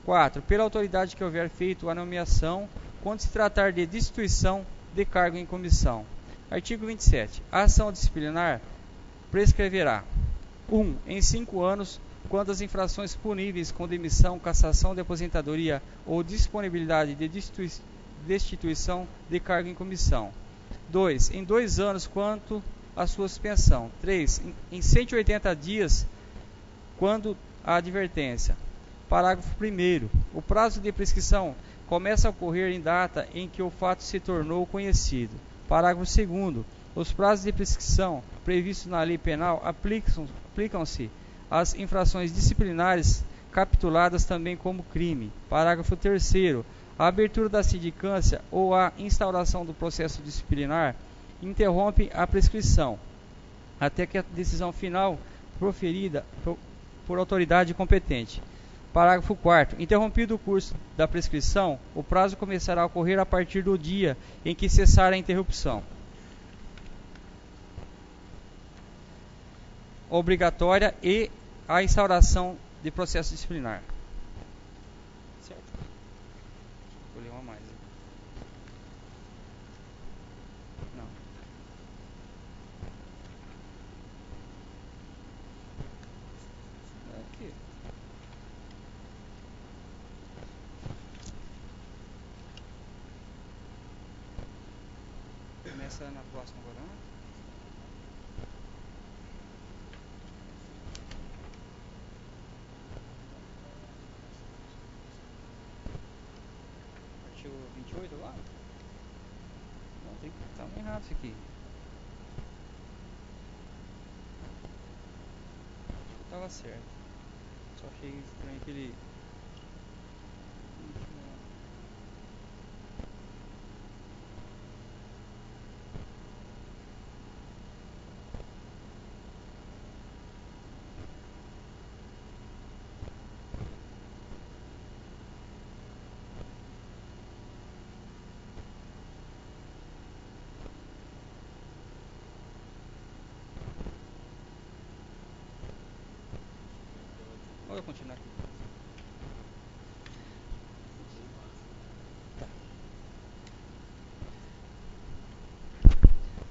4. Pela autoridade que houver feito a nomeação, quando se tratar de destituição de cargo em comissão. Artigo 27. A ação disciplinar prescreverá: 1. Em 5 anos, quando as infrações puníveis com demissão, cassação de aposentadoria ou disponibilidade de destituição de cargo em comissão. 2. Em 2 anos, quanto à sua suspensão. 3. Em 180 dias, quando a advertência. Parágrafo 1º. O prazo de prescrição começa a ocorrer em data em que o fato se tornou conhecido. Parágrafo 2º. Os prazos de prescrição previstos na lei penal aplicam-se às infrações disciplinares capituladas também como crime. Parágrafo 3º. A abertura da sindicância ou a instauração do processo disciplinar interrompe a prescrição, até que a decisão final proferida por autoridade competente. Parágrafo 4º. Interrompido o curso da prescrição, o prazo começará a ocorrer a partir do dia em que cessar a interrupção. Obrigatória e a instauração de processo disciplinar. Certo? Vou ler uma mais. Não. Aqui. Começa na próxima agora, né? Artigo 28 lá? Não, tem que estar errado isso aqui. Estava certo. Só achei estranho que ele... Vou continuar aqui.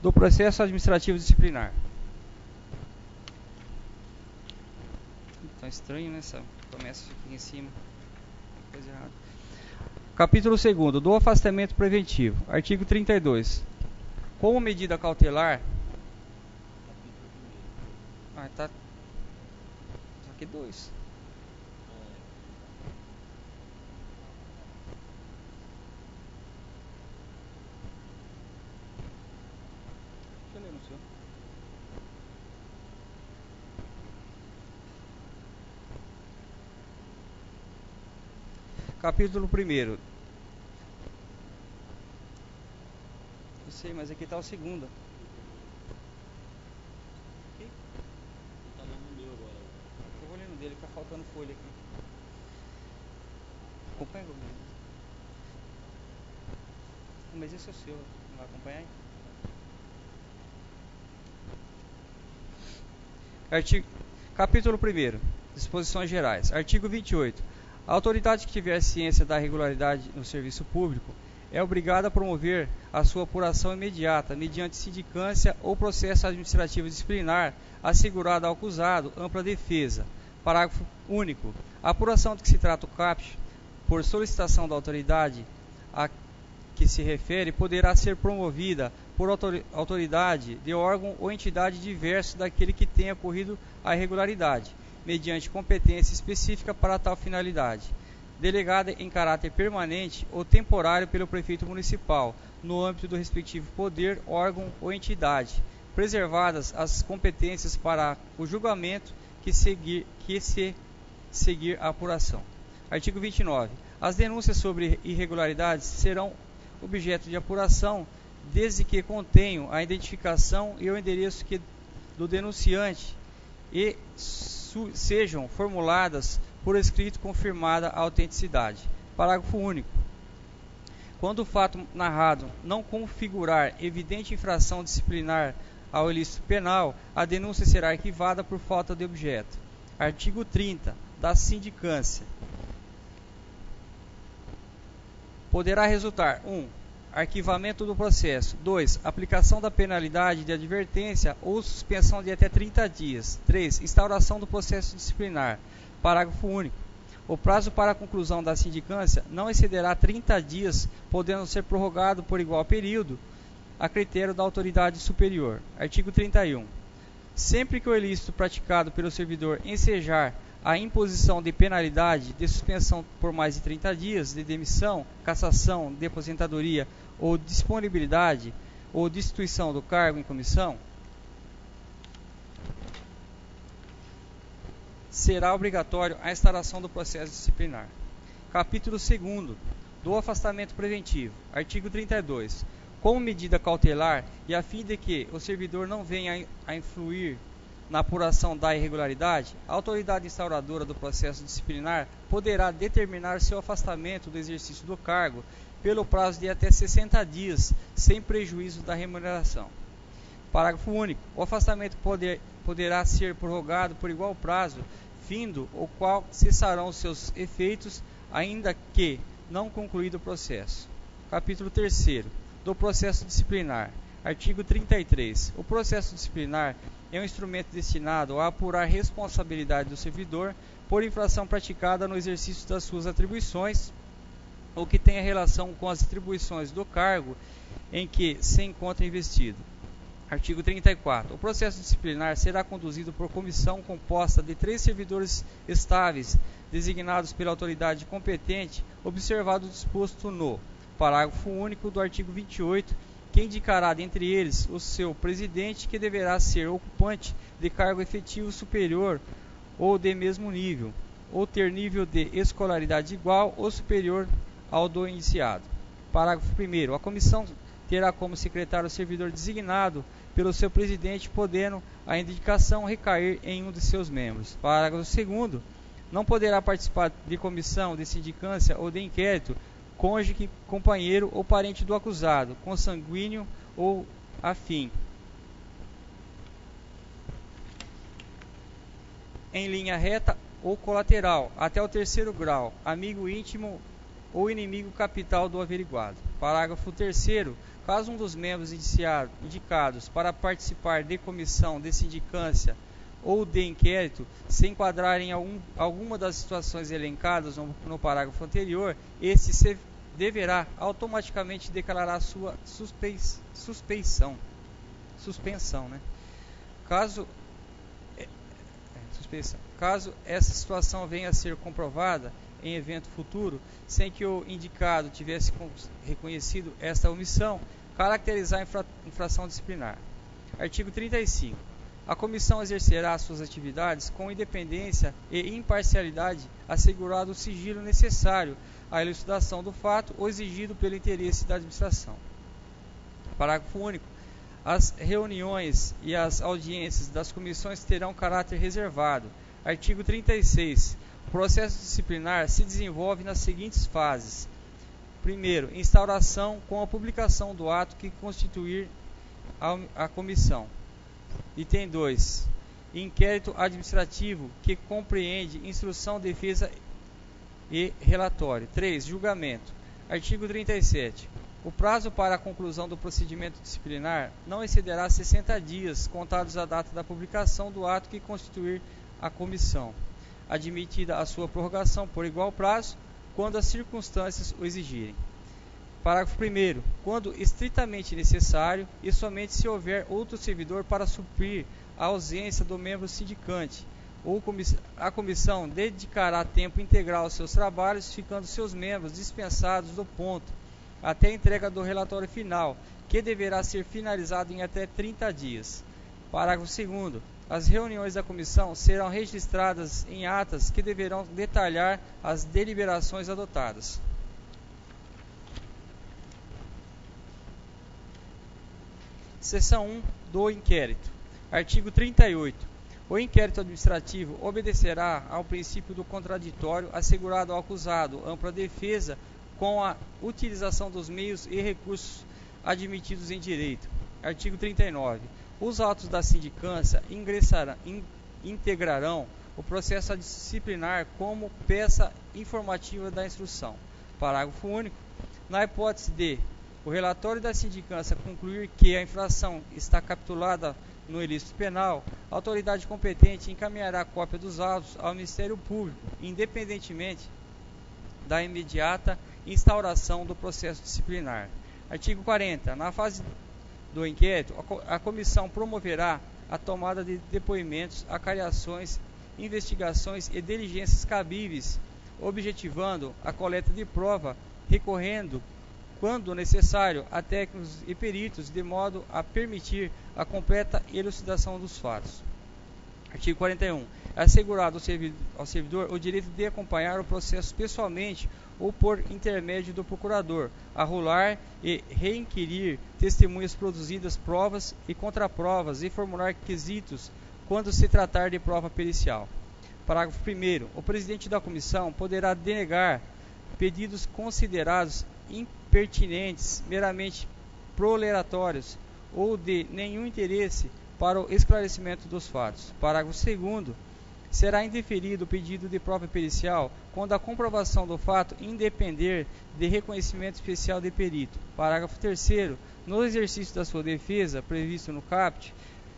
Do processo administrativo disciplinar. Tá estranho, né? Essa promessa aqui em cima. Coisa errada. Capítulo 2º. Do afastamento preventivo. Artigo 32. Como medida cautelar... tá aqui 2. Capítulo 1º. Eu sei, mas aqui está o 2º. Aqui? Tá lendo o meu agora. Eu vou lendo dele, está faltando folha aqui. Acompanha comigo. Mas esse é o seu, não vai acompanhar aí? Capítulo 1º. Disposições gerais. Artigo 28. A autoridade que tiver ciência da irregularidade no serviço público é obrigada a promover a sua apuração imediata, mediante sindicância ou processo administrativo disciplinar, assegurada ao acusado ampla defesa. Parágrafo único. A apuração de que se trata o CAPT, por solicitação da autoridade a que se refere, poderá ser promovida por autoridade de órgão ou entidade diverso daquele que tenha ocorrido a irregularidade, mediante competência específica para tal finalidade, delegada em caráter permanente ou temporário pelo prefeito municipal, no âmbito do respectivo poder, órgão ou entidade, preservadas as competências para o julgamento que se seguir a apuração. Artigo 29. As denúncias sobre irregularidades serão objeto de apuração desde que contenham a identificação e o endereço do denunciante e sejam formuladas por escrito confirmada a autenticidade. Parágrafo único. Quando o fato narrado não configurar evidente infração disciplinar ao ilícito penal, a denúncia será arquivada por falta de objeto. Artigo 30. Da sindicância. poderá resultar 1. Arquivamento do processo. 2. Aplicação da penalidade de advertência ou suspensão de até 30 dias. 3. Instauração do processo disciplinar. Parágrafo único. O prazo para a conclusão da sindicância não excederá 30 dias, podendo ser prorrogado por igual período, a critério da autoridade superior. Artigo 31. Sempre que o ilícito praticado pelo servidor ensejar a imposição de penalidade de suspensão por mais de 30 dias, de demissão, cassação, de aposentadoria ou disponibilidade ou destituição do cargo em comissão, será obrigatório a instauração do processo disciplinar. Capítulo 2º do afastamento preventivo. Artigo 32. Como medida cautelar e a fim de que o servidor não venha a influir na apuração da irregularidade, a autoridade instauradora do processo disciplinar poderá determinar seu afastamento do exercício do cargo pelo prazo de até 60 dias, sem prejuízo da remuneração. Parágrafo único. O afastamento poderá ser prorrogado por igual prazo, findo o qual cessarão seus efeitos, ainda que não concluído o processo. Capítulo 3º do processo disciplinar. Artigo 33. O processo disciplinar é um instrumento destinado a apurar responsabilidade do servidor por infração praticada no exercício das suas atribuições ou que tenha relação com as atribuições do cargo em que se encontra investido. Artigo 34. O processo disciplinar será conduzido por comissão composta de 3 servidores estáveis, designados pela autoridade competente, observado o disposto no parágrafo único do artigo 28, que indicará dentre eles o seu presidente, que deverá ser ocupante de cargo efetivo superior ou de mesmo nível, ou ter nível de escolaridade igual ou superior ao do iniciado. Parágrafo 1º. A comissão terá como secretário o servidor designado pelo seu presidente, podendo a indicação recair em um de seus membros. Parágrafo 2º. Não poderá participar de comissão de sindicância ou de inquérito cônjuge, companheiro ou parente do acusado, consanguíneo ou afim, em linha reta ou colateral, até o 3º grau, amigo íntimo ou inimigo capital do averiguado. Parágrafo 3º. Caso um dos membros indicados para participar de comissão de sindicância ou de inquérito se enquadrar em alguma das situações elencadas no parágrafo anterior, este deverá automaticamente declarar sua suspensão. Caso essa situação venha a ser comprovada em evento futuro, sem que o indicado tivesse reconhecido esta omissão, caracterizar infração disciplinar. Artigo 35. A comissão exercerá suas atividades com independência e imparcialidade, assegurado o sigilo necessário à elucidação do fato ou exigido pelo interesse da administração. Parágrafo único. As reuniões e as audiências das comissões terão caráter reservado. Artigo 36. O processo disciplinar se desenvolve nas seguintes fases. Primeiro, instauração com a publicação do ato que constituir a comissão. Item 2. Inquérito administrativo, que compreende instrução, defesa e relatório. 3. Julgamento. Artigo 37. O prazo para a conclusão do procedimento disciplinar não excederá 60 dias, contados a data da publicação do ato que constituir a comissão, admitida a sua prorrogação por igual prazo, quando as circunstâncias o exigirem. Parágrafo 1º. Quando estritamente necessário, e somente se houver outro servidor para suprir a ausência do membro sindicante, a comissão dedicará tempo integral aos seus trabalhos, ficando seus membros dispensados do ponto, até a entrega do relatório final, que deverá ser finalizado em até 30 dias. Parágrafo 2º. As reuniões da comissão serão registradas em atas que deverão detalhar as deliberações adotadas. Seção 1 do inquérito. Artigo 38. O inquérito administrativo obedecerá ao princípio do contraditório, assegurado ao acusado ampla defesa com a utilização dos meios e recursos admitidos em direito. Artigo 39. Os autos da sindicância integrarão o processo disciplinar como peça informativa da instrução. Parágrafo único. Na hipótese de o relatório da sindicância concluir que a infração está capitulada no ilícito penal, a autoridade competente encaminhará a cópia dos autos ao Ministério Público, independentemente da imediata instauração do processo disciplinar. Artigo 40. Na fase do inquérito, a comissão promoverá a tomada de depoimentos, acariações, investigações e diligências cabíveis, objetivando a coleta de prova, recorrendo, quando necessário, a técnicos e peritos, de modo a permitir a completa elucidação dos fatos. Artigo 41. É assegurado ao servidor o direito de acompanhar o processo pessoalmente ou por intermédio do procurador, arrolar e reinquirir testemunhas produzidas, provas e contraprovas e formular quesitos quando se tratar de prova pericial. Parágrafo 1º. O presidente da comissão poderá denegar pedidos considerados impertinentes, meramente proleratórios ou de nenhum interesse para o esclarecimento dos fatos. Parágrafo 2º. Será indeferido o pedido de prova pericial quando a comprovação do fato independer de reconhecimento especial de perito. Parágrafo 3º. No exercício da sua defesa, previsto no caput,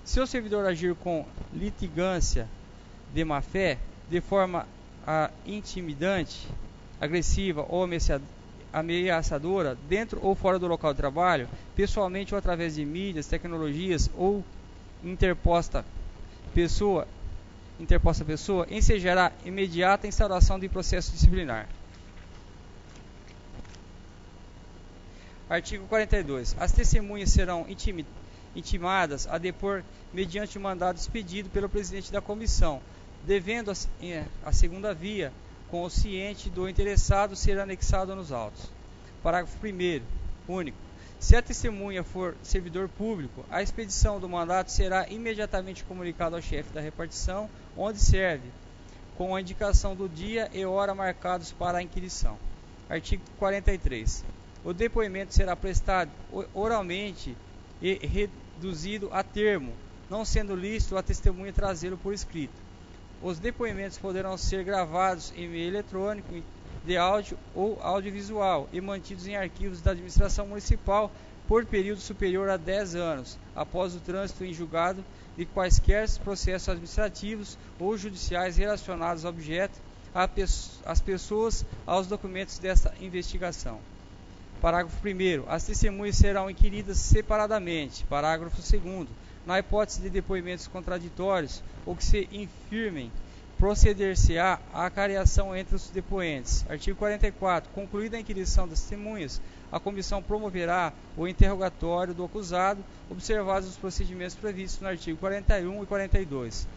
se o servidor agir com litigância de má-fé, de forma intimidante, agressiva ou ameaçadora, dentro ou fora do local de trabalho, pessoalmente ou através de mídias, tecnologias ou interposta pessoa, ensejará imediata instauração de processo disciplinar. Artigo 42. As testemunhas serão intimadas a depor mediante mandado expedido pelo presidente da comissão, devendo a segunda via, com o ciente do interessado, ser anexado nos autos. Parágrafo 1º. Único. Se a testemunha for servidor público, a expedição do mandato será imediatamente comunicada ao chefe da repartição, onde serve, com a indicação do dia e hora marcados para a inquirição. Artigo 43. O depoimento será prestado oralmente e reduzido a termo, não sendo lícito a testemunha trazê-lo por escrito. Os depoimentos poderão ser gravados em meio eletrônico, de áudio ou audiovisual e mantidos em arquivos da administração municipal por período superior a 10 anos, após o trânsito em julgado de quaisquer processos administrativos ou judiciais relacionados ao objeto, às pessoas, aos documentos desta investigação. Parágrafo 1º. As testemunhas serão inquiridas separadamente. Parágrafo 2º. Na hipótese de depoimentos contraditórios ou que se infirmem, proceder-se-á à acariação entre os depoentes. Artigo 44. Concluída a inquirição das testemunhas, a comissão promoverá o interrogatório do acusado, observados os procedimentos previstos no artigo 41 e 42.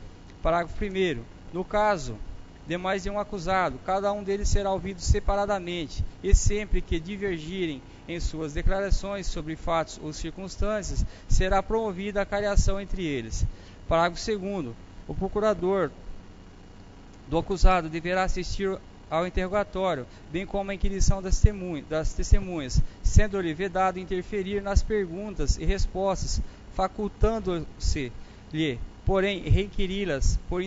Parágrafo 1º. No caso de mais de um acusado, cada um deles será ouvido separadamente e sempre que divergirem em suas declarações sobre fatos ou circunstâncias, será promovida a acariação entre eles. Parágrafo 2º. O procurador do acusado deverá assistir ao interrogatório, bem como à inquirição das testemunhas, sendo-lhe vedado interferir nas perguntas e respostas, facultando-se-lhe, porém, requiri-las por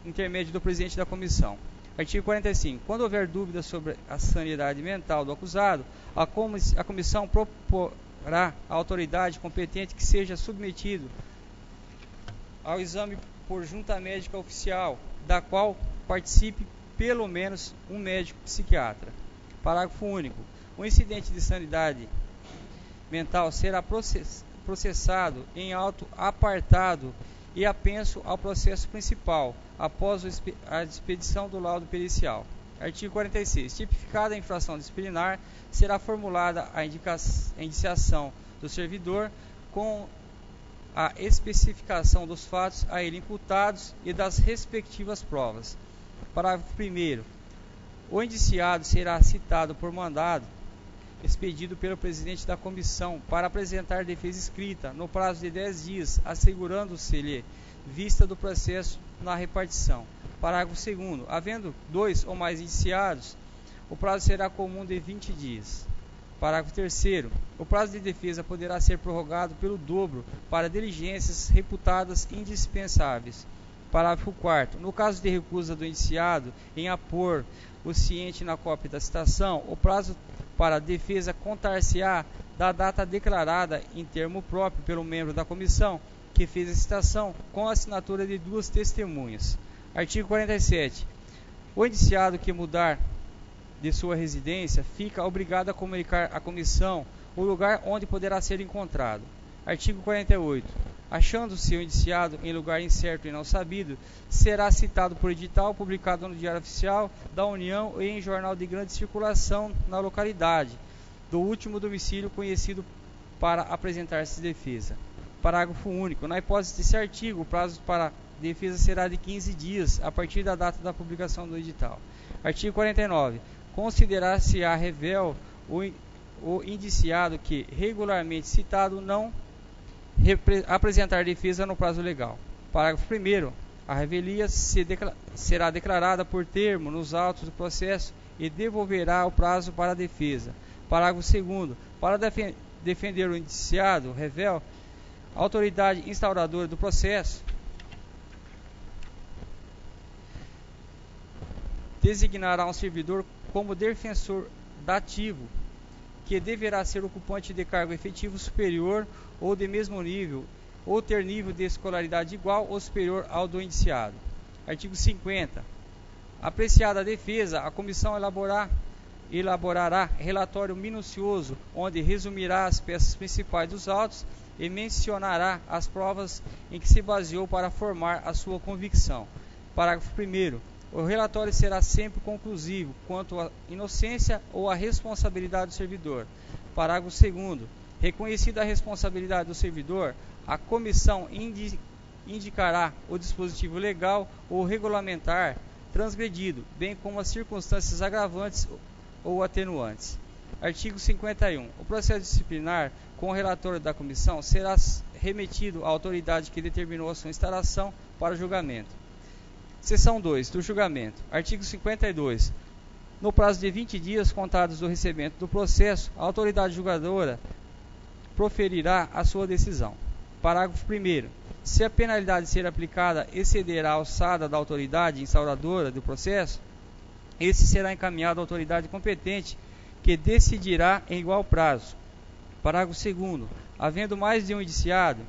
intermédio do presidente da comissão. Artigo 45. Quando houver dúvida sobre a sanidade mental do acusado, a comissão proporá à autoridade competente que seja submetido ao exame por junta médica oficial, da qual participe pelo menos um médico psiquiatra. Parágrafo único. O incidente de sanidade mental será processado em auto apartado e apenso ao processo principal, após a expedição do laudo pericial. Artigo 46. Tipificada a infração disciplinar, será formulada a indiciação do servidor com a especificação dos fatos a ele imputados e das respectivas provas. Parágrafo 1º. O indiciado será citado por mandado expedido pelo presidente da comissão para apresentar defesa escrita no prazo de 10 dias, assegurando-se-lhe vista do processo na repartição. Parágrafo 2º. Havendo 2 ou mais indiciados, o prazo será comum de 20 dias. Parágrafo 3º. O prazo de defesa poderá ser prorrogado pelo dobro para diligências reputadas indispensáveis. Parágrafo 4º. No caso de recusa do indiciado em apor o ciente na cópia da citação, o prazo para a defesa contar-se-á da data declarada em termo próprio pelo membro da comissão que fez a citação, com a assinatura de 2 testemunhas. Artigo 47. O indiciado que mudar de sua residência fica obrigado a comunicar à comissão o lugar onde poderá ser encontrado. Artigo 48. Achando-se o indiciado em lugar incerto e não sabido, será citado por edital publicado no Diário Oficial da União e em jornal de grande circulação na localidade do último domicílio conhecido para apresentar-se defesa. Parágrafo único. Na hipótese desse artigo, o prazo para defesa será de 15 dias a partir da data da publicação do edital. Artigo 49. Considerar-se-á rével o indiciado que, regularmente citado, não apresentar defesa no prazo legal. Parágrafo 1º. A revelia será declarada por termo nos autos do processo e devolverá o prazo para a defesa. Parágrafo 2º. Para defender o indiciado rével, a autoridade instauradora do processo designará um servidor como defensor dativo, que deverá ser ocupante de cargo efetivo superior ou de mesmo nível, ou ter nível de escolaridade igual ou superior ao do indiciado. Artigo 50. Apreciada a defesa, a comissão elaborará relatório minucioso, onde resumirá as peças principais dos autos e mencionará as provas em que se baseou para formar a sua convicção. Parágrafo 1º. O relatório será sempre conclusivo quanto à inocência ou à responsabilidade do servidor. Parágrafo 2º. Reconhecida a responsabilidade do servidor, a comissão indicará o dispositivo legal ou regulamentar transgredido, bem como as circunstâncias agravantes ou atenuantes. Artigo 51. O processo disciplinar com o relatório da comissão será remetido à autoridade que determinou a sua instalação para julgamento. Seção 2. Do julgamento. Artigo 52. No prazo de 20 dias contados do recebimento do processo, a autoridade julgadora proferirá a sua decisão. Parágrafo 1º. Se a penalidade ser aplicada exceder a alçada da autoridade instauradora do processo, esse será encaminhado à autoridade competente, que decidirá em igual prazo. Parágrafo 2º. Havendo mais de um indiciado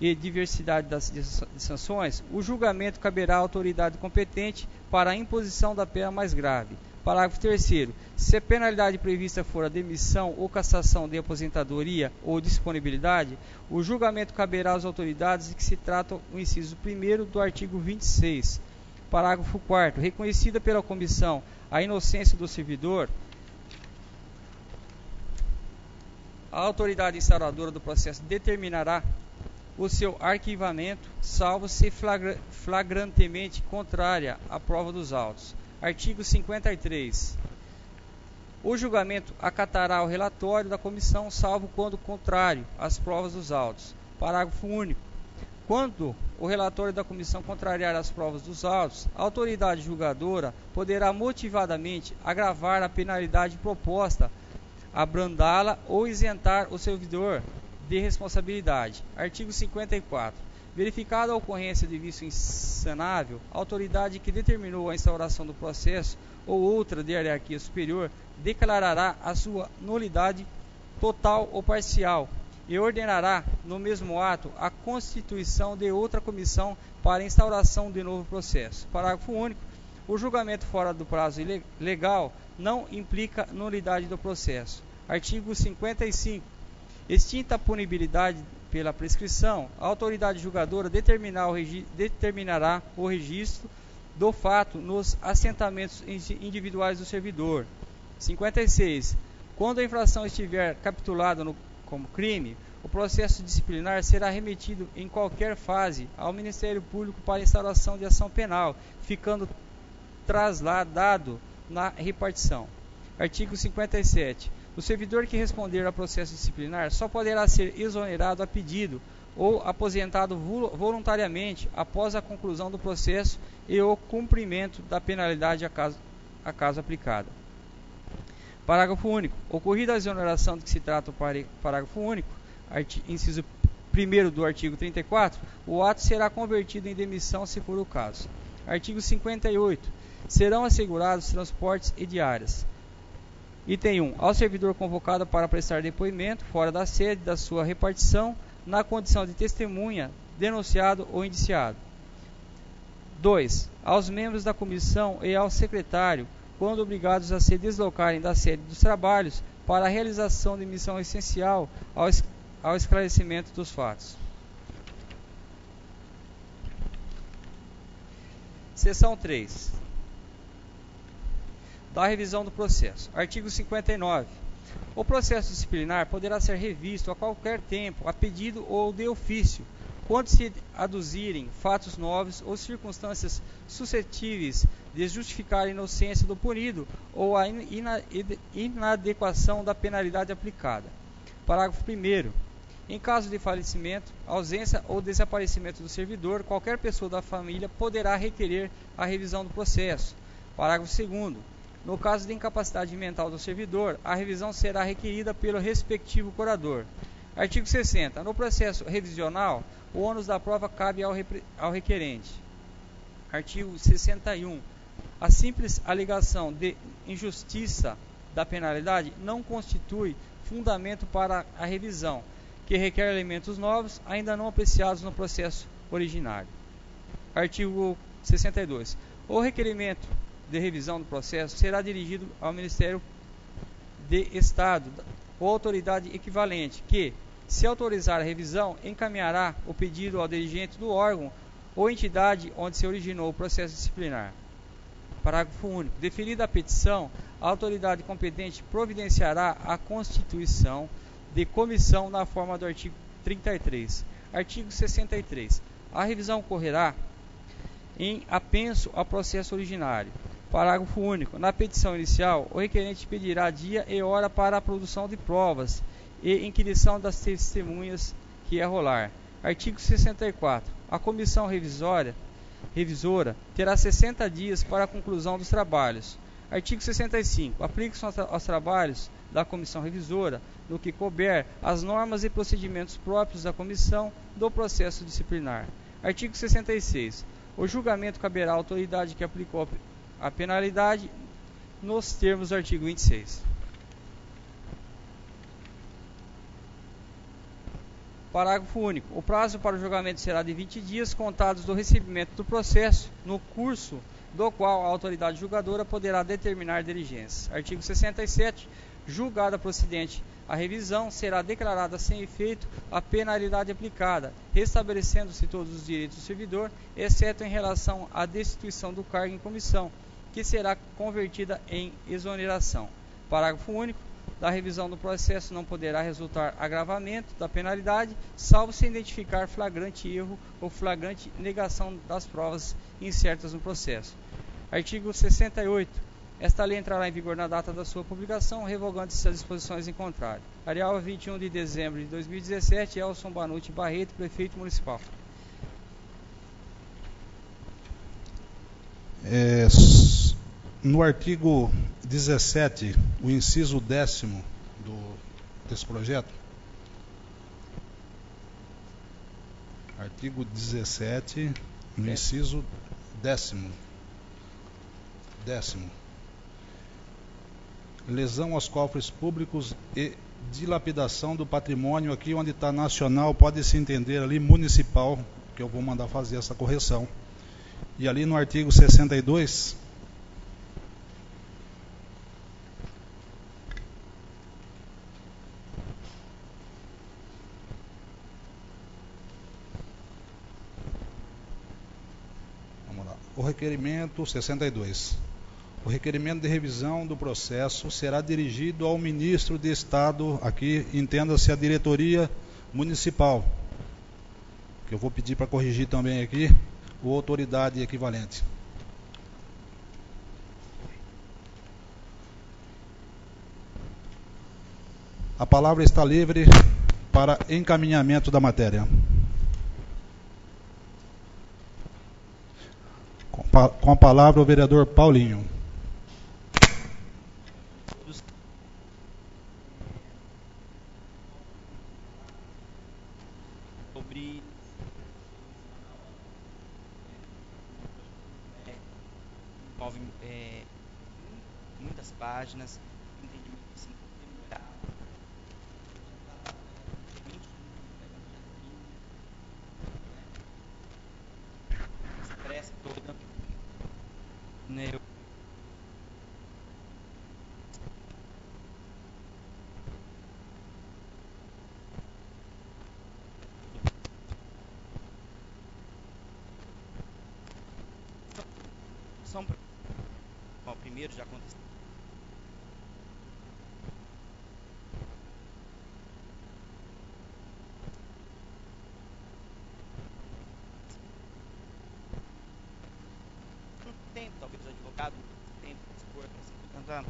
e diversidade das sanções, o julgamento caberá à autoridade competente para a imposição da pena mais grave. Parágrafo 3º. Se a penalidade prevista for a demissão ou cassação de aposentadoria ou disponibilidade, o julgamento caberá às autoridades de que se trata o inciso 1º do artigo 26. Parágrafo 4º. Reconhecida pela comissão a inocência do servidor, a autoridade instauradora do processo determinará o seu arquivamento, salvo se flagrantemente contrária à prova dos autos. Artigo 53. O julgamento acatará o relatório da comissão, salvo quando contrário às provas dos autos. Parágrafo único. Quando o relatório da comissão contrariar as provas dos autos, a autoridade julgadora poderá motivadamente agravar a penalidade proposta, abrandá-la ou isentar o servidor de responsabilidade. Artigo 54. Verificada a ocorrência de vício insanável, a autoridade que determinou a instauração do processo ou outra de hierarquia superior declarará a sua nulidade total ou parcial e ordenará, no mesmo ato, a constituição de outra comissão para a instauração de novo processo. Parágrafo único. O julgamento fora do prazo legal não implica nulidade do processo. Artigo 55. Extinta a punibilidade pela prescrição, a autoridade julgadora determinará o registro do fato nos assentamentos individuais do servidor. 56. Quando a infração estiver capitulada como crime, o processo disciplinar será remetido em qualquer fase ao Ministério Público para instauração de ação penal, ficando trasladado na repartição. Artigo 57. O servidor que responder a processo disciplinar só poderá ser exonerado a pedido ou aposentado voluntariamente após a conclusão do processo e o cumprimento da penalidade a caso aplicada. Parágrafo único. Ocorrida a exoneração de que se trata o parágrafo único, inciso 1º do artigo 34, o ato será convertido em demissão se for o caso. Artigo 58. Serão assegurados transportes e diárias. Item 1. Ao servidor convocado para prestar depoimento fora da sede da sua repartição, na condição de testemunha, denunciado ou indiciado. 2. Aos membros da comissão e ao secretário, quando obrigados a se deslocarem da sede dos trabalhos para a realização de missão essencial ao esclarecimento dos fatos. Seção 3. Da revisão do processo. Artigo 59. O processo disciplinar poderá ser revisto a qualquer tempo, a pedido ou de ofício, quando se aduzirem fatos novos ou circunstâncias suscetíveis de justificar a inocência do punido ou a inadequação da penalidade aplicada. Parágrafo 1º. Em caso de falecimento, ausência ou desaparecimento do servidor, qualquer pessoa da família poderá requerer a revisão do processo. Parágrafo 2º. No caso de incapacidade mental do servidor, a revisão será requerida pelo respectivo curador. Artigo 60. No processo revisional, o ônus da prova cabe ao requerente. Artigo 61. A simples alegação de injustiça da penalidade não constitui fundamento para a revisão, que requer elementos novos ainda não apreciados no processo originário. Artigo 62. O requerimento de revisão do processo será dirigido ao Ministério de Estado ou autoridade equivalente, que, se autorizar a revisão, encaminhará o pedido ao dirigente do órgão ou entidade onde se originou o processo disciplinar. Parágrafo único. Deferida a petição, a autoridade competente providenciará a constituição de comissão na forma do artigo 33. Artigo 63. A revisão ocorrerá em apenso ao processo originário. Parágrafo único. Na petição inicial, o requerente pedirá dia e hora para a produção de provas e inquirição das testemunhas que rolar. Artigo 64. A comissão revisora terá 60 dias para a conclusão dos trabalhos. Artigo 65. Aplica-se aos trabalhos da comissão revisora, no que couber, as normas e procedimentos próprios da comissão do processo disciplinar. Artigo 66. O julgamento caberá à autoridade que aplicou a penalidade nos termos do artigo 26. Parágrafo único. O prazo para o julgamento será de 20 dias, contados do recebimento do processo, no curso do qual a autoridade julgadora poderá determinar diligências. Artigo 67. Julgada procedente a revisão, será declarada sem efeito a penalidade aplicada, restabelecendo-se todos os direitos do servidor, exceto em relação à destituição do cargo em comissão, que será convertida em exoneração. Parágrafo único. Da revisão do processo não poderá resultar agravamento da penalidade, salvo se identificar flagrante erro ou flagrante negação das provas incertas no processo. Artigo 68. Esta lei entrará em vigor na data da sua publicação, revogando-se as disposições em contrário. Arial, 21 de dezembro de 2017, Elson Banucci Barreto, Prefeito Municipal. No artigo 17, o inciso 10º desse projeto, artigo 17, no inciso 10º, lesão aos cofres públicos e dilapidação do patrimônio, aqui onde está nacional, pode se entender ali municipal, que eu vou mandar fazer essa correção. E ali no artigo 62, o requerimento 62. O requerimento de revisão do processo será dirigido ao ministro de Estado, aqui entenda-se a diretoria municipal, que eu vou pedir para corrigir também aqui, ou autoridade equivalente. A palavra está livre para encaminhamento da matéria. Com a palavra o vereador Paulinho. Sobre envolve muitas páginas, entendimento Bom, primeiro já aconteceu. Tempo, talvez o advogado tenha que expor com tanta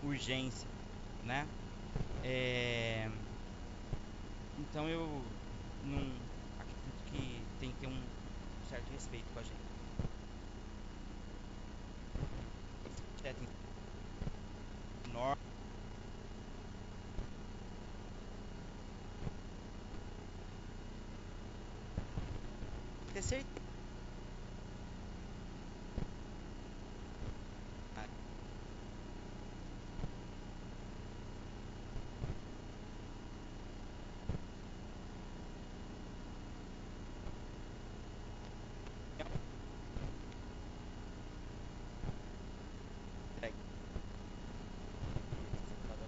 urgência, né? Então eu não acredito que tem que ter um certo respeito com a gente. Esse projeto enorme. Ter certeza.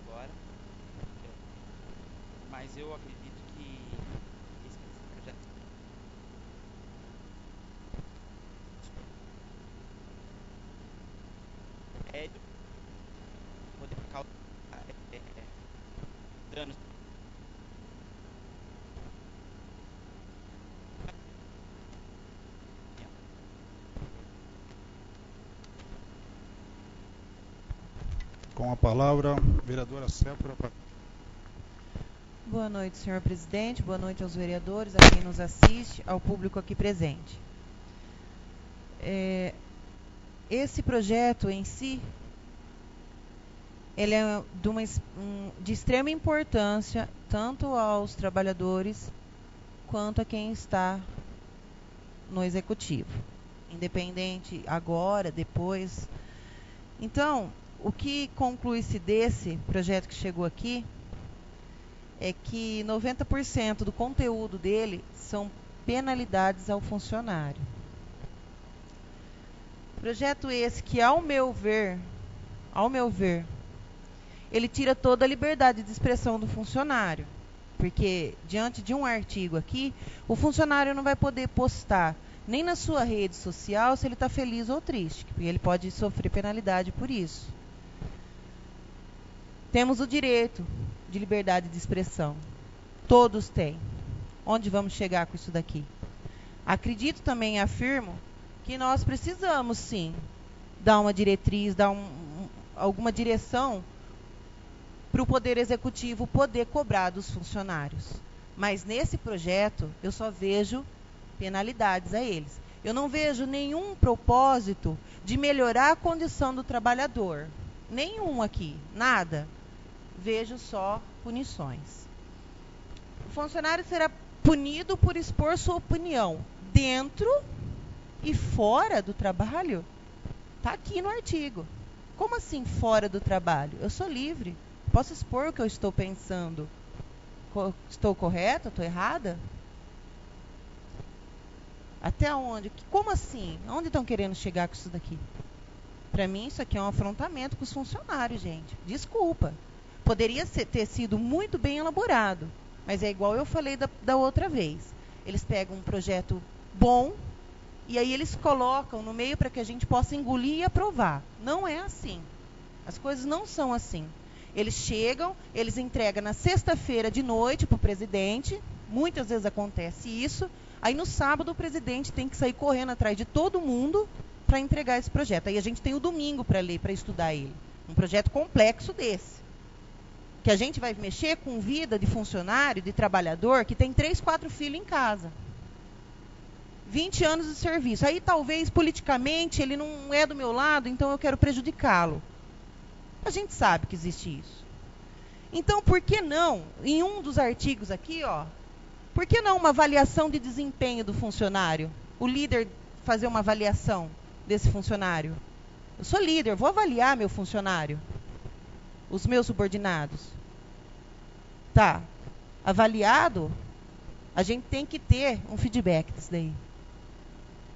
Agora, mas eu acredito que esse projeto é poder causar danos. Com a palavra, vereadora Sépora. Boa noite, senhor presidente. Boa noite aos vereadores, a quem nos assiste, ao público aqui presente. Esse projeto em si, ele é de extrema importância, tanto aos trabalhadores, quanto a quem está no executivo. Independente agora, depois. Então, o que conclui-se desse projeto que chegou aqui é que 90% do conteúdo dele são penalidades ao funcionário. Projeto esse que, ao meu ver, ele tira toda a liberdade de expressão do funcionário. Porque, diante de um artigo aqui, o funcionário não vai poder postar nem na sua rede social se ele está feliz ou triste, porque ele pode sofrer penalidade por isso. Temos o direito de liberdade de expressão. Todos têm. Onde vamos chegar com isso daqui? Acredito também e afirmo que nós precisamos, sim, dar uma diretriz, dar alguma direção para o Poder Executivo poder cobrar dos funcionários. Mas nesse projeto, eu só vejo penalidades a eles. Eu não vejo nenhum propósito de melhorar a condição do trabalhador. Nenhum aqui, nada. Vejo só punições. O funcionário será punido por expor sua opinião dentro e fora do trabalho. Está aqui no artigo. Como assim fora do trabalho? Eu sou livre. Posso expor o que eu estou pensando. Estou correta? Estou errada? Até onde? Como assim? Onde estão querendo chegar com isso daqui? Para mim, isso aqui é um afrontamento com os funcionários, gente. Desculpa. Poderia ter sido muito bem elaborado, mas é igual eu falei da outra vez. Eles pegam um projeto bom e aí eles colocam no meio para que a gente possa engolir e aprovar. Não é assim. As coisas não são assim. Eles chegam, eles entregam na sexta-feira de noite para o presidente, muitas vezes acontece isso, aí no sábado o presidente tem que sair correndo atrás de todo mundo para entregar esse projeto. Aí a gente tem o domingo para ler, para estudar ele. Um projeto complexo desse. Que a gente vai mexer com vida de funcionário, de trabalhador, que tem 3, 4 filhos em casa. 20 anos de serviço. Aí talvez politicamente ele não é do meu lado, então eu quero prejudicá-lo. A gente sabe que existe isso. Então, por que não, em um dos artigos aqui, por que não uma avaliação de desempenho do funcionário? O líder fazer uma avaliação desse funcionário. Eu sou líder, vou avaliar meu funcionário. Os meus subordinados. Tá. Avaliado, a gente tem que ter um feedback disso daí.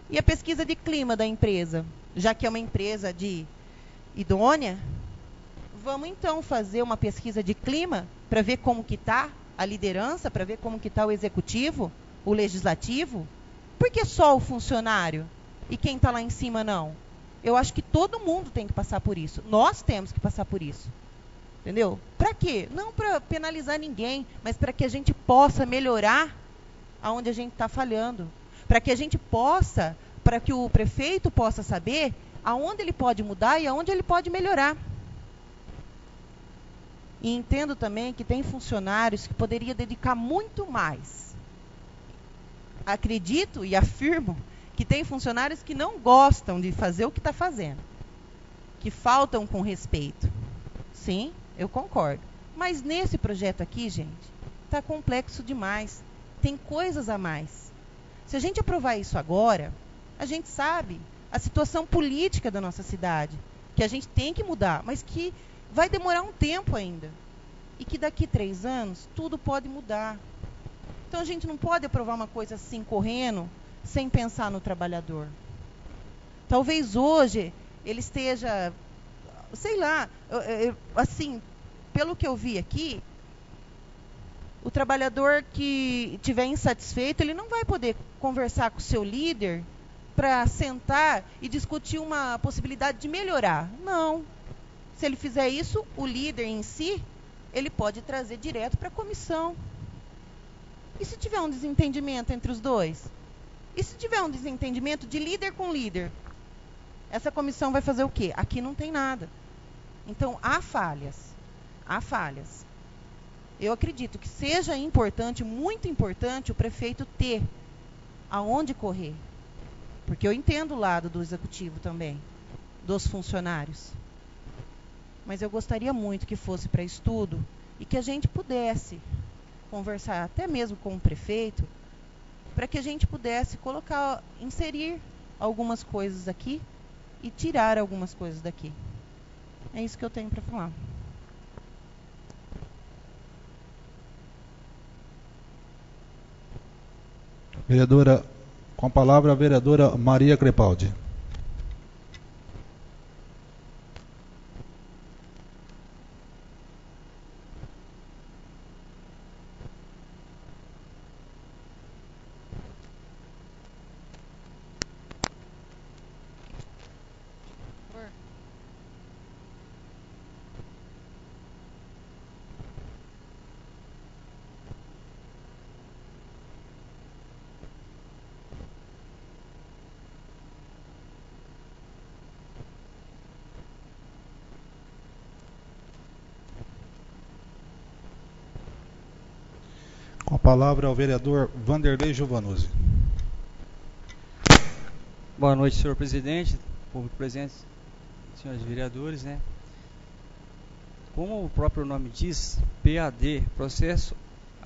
E a pesquisa de clima da empresa? Já que é uma empresa idônea, vamos então fazer uma pesquisa de clima para ver como que está a liderança, para ver como que está o executivo, o legislativo. Por que só o funcionário? E quem está lá em cima não? eu acho que todo mundo tem que passar por isso. Nós temos que passar por isso. Entendeu? Para quê? Não para penalizar ninguém, mas para que a gente possa melhorar aonde a gente está falhando. Para que a gente possa, para que o prefeito possa saber aonde ele pode mudar e aonde ele pode melhorar. E entendo também que tem funcionários que poderiam dedicar muito mais. Acredito e afirmo que tem funcionários que não gostam de fazer o que está fazendo, que faltam com respeito. Sim, eu concordo. Mas nesse projeto aqui, gente, está complexo demais. Tem coisas a mais. Se a gente aprovar isso agora, a gente sabe a situação política da nossa cidade, que a gente tem que mudar, mas que vai demorar um tempo ainda. E que daqui 3 anos, tudo pode mudar. Então a gente não pode aprovar uma coisa assim, correndo, sem pensar no trabalhador. Talvez hoje ele esteja, sei lá, assim, pelo que eu vi aqui, o trabalhador que estiver insatisfeito, ele não vai poder conversar com o seu líder para sentar e discutir uma possibilidade de melhorar. Não. Se ele fizer isso, o líder em si, ele pode trazer direto para a comissão. E se tiver um desentendimento entre os dois? E se tiver um desentendimento de líder com líder? Essa comissão vai fazer o quê? Aqui não tem nada. Então, há falhas. Há falhas. Eu acredito que seja importante, muito importante, o prefeito ter aonde correr. Porque eu entendo o lado do executivo também, dos funcionários. Mas eu gostaria muito que fosse para estudo e que a gente pudesse conversar até mesmo com o prefeito, para que a gente pudesse colocar, inserir algumas coisas aqui e tirar algumas coisas daqui. É isso que eu tenho para falar. Vereadora, com a palavra a vereadora Maria Crepaldi. Com a palavra ao vereador Vanderlei Giovanuzzi. Boa noite, senhor presidente, público presente, senhores vereadores, né? Como o próprio nome diz, PAD, Processo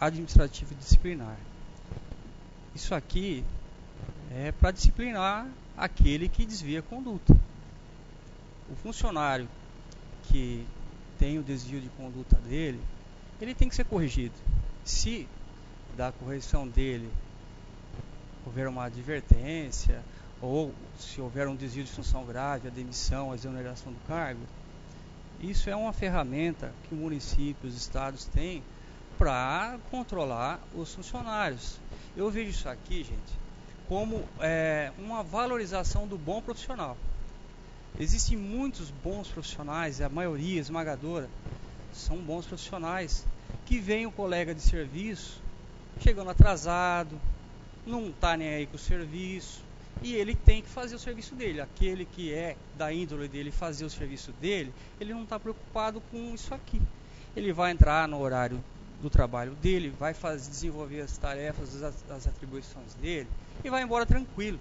Administrativo Disciplinar. Isso aqui é para disciplinar aquele que desvia a conduta. O funcionário que tem o desvio de conduta dele, ele tem que ser corrigido. Se da correção dele houver uma advertência, ou se houver um desvio de função grave, a demissão, a exoneração do cargo, isso é uma ferramenta que o município, os estados têm para controlar os funcionários. Eu vejo isso aqui, gente, como uma valorização do bom profissional. Existem muitos bons profissionais, a maioria esmagadora são bons profissionais, que vem o colega de serviço chegando atrasado, não está nem aí com o serviço, e ele tem que fazer o serviço dele. Aquele que é da índole dele fazer o serviço dele, ele não está preocupado com isso aqui. Ele vai entrar no horário do trabalho dele, vai desenvolver as tarefas, as atribuições dele, e vai embora tranquilo.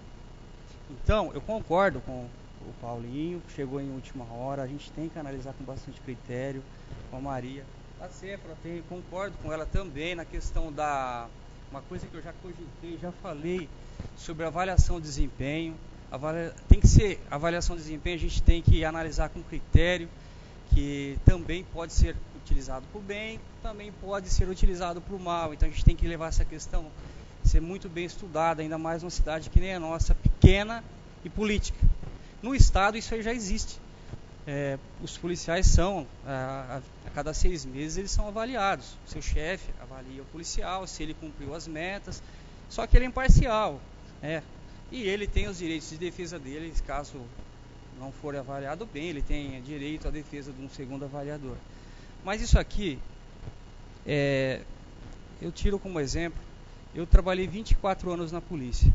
Então, eu concordo com o Paulinho, chegou em última hora, a gente tem que analisar com bastante critério, com a Maria. A CEPRA, concordo com ela também na questão da... Uma coisa que eu já cogitei, já falei sobre a avaliação de desempenho. Tem que ser avaliação de desempenho, a gente tem que analisar com critério, que também pode ser utilizado para o bem, também pode ser utilizado para o mal. Então a gente tem que levar essa questão, ser muito bem estudada, ainda mais numa cidade que nem a nossa, pequena e política. No estado isso aí já existe. Os policiais são, a cada 6 meses eles são avaliados. O seu chefe avalia o policial, se ele cumpriu as metas, só que ele é imparcial, e ele tem os direitos de defesa dele, caso não for avaliado bem, ele tem direito à defesa de um segundo avaliador. Mas isso aqui, eu tiro como exemplo, eu trabalhei 24 anos na polícia,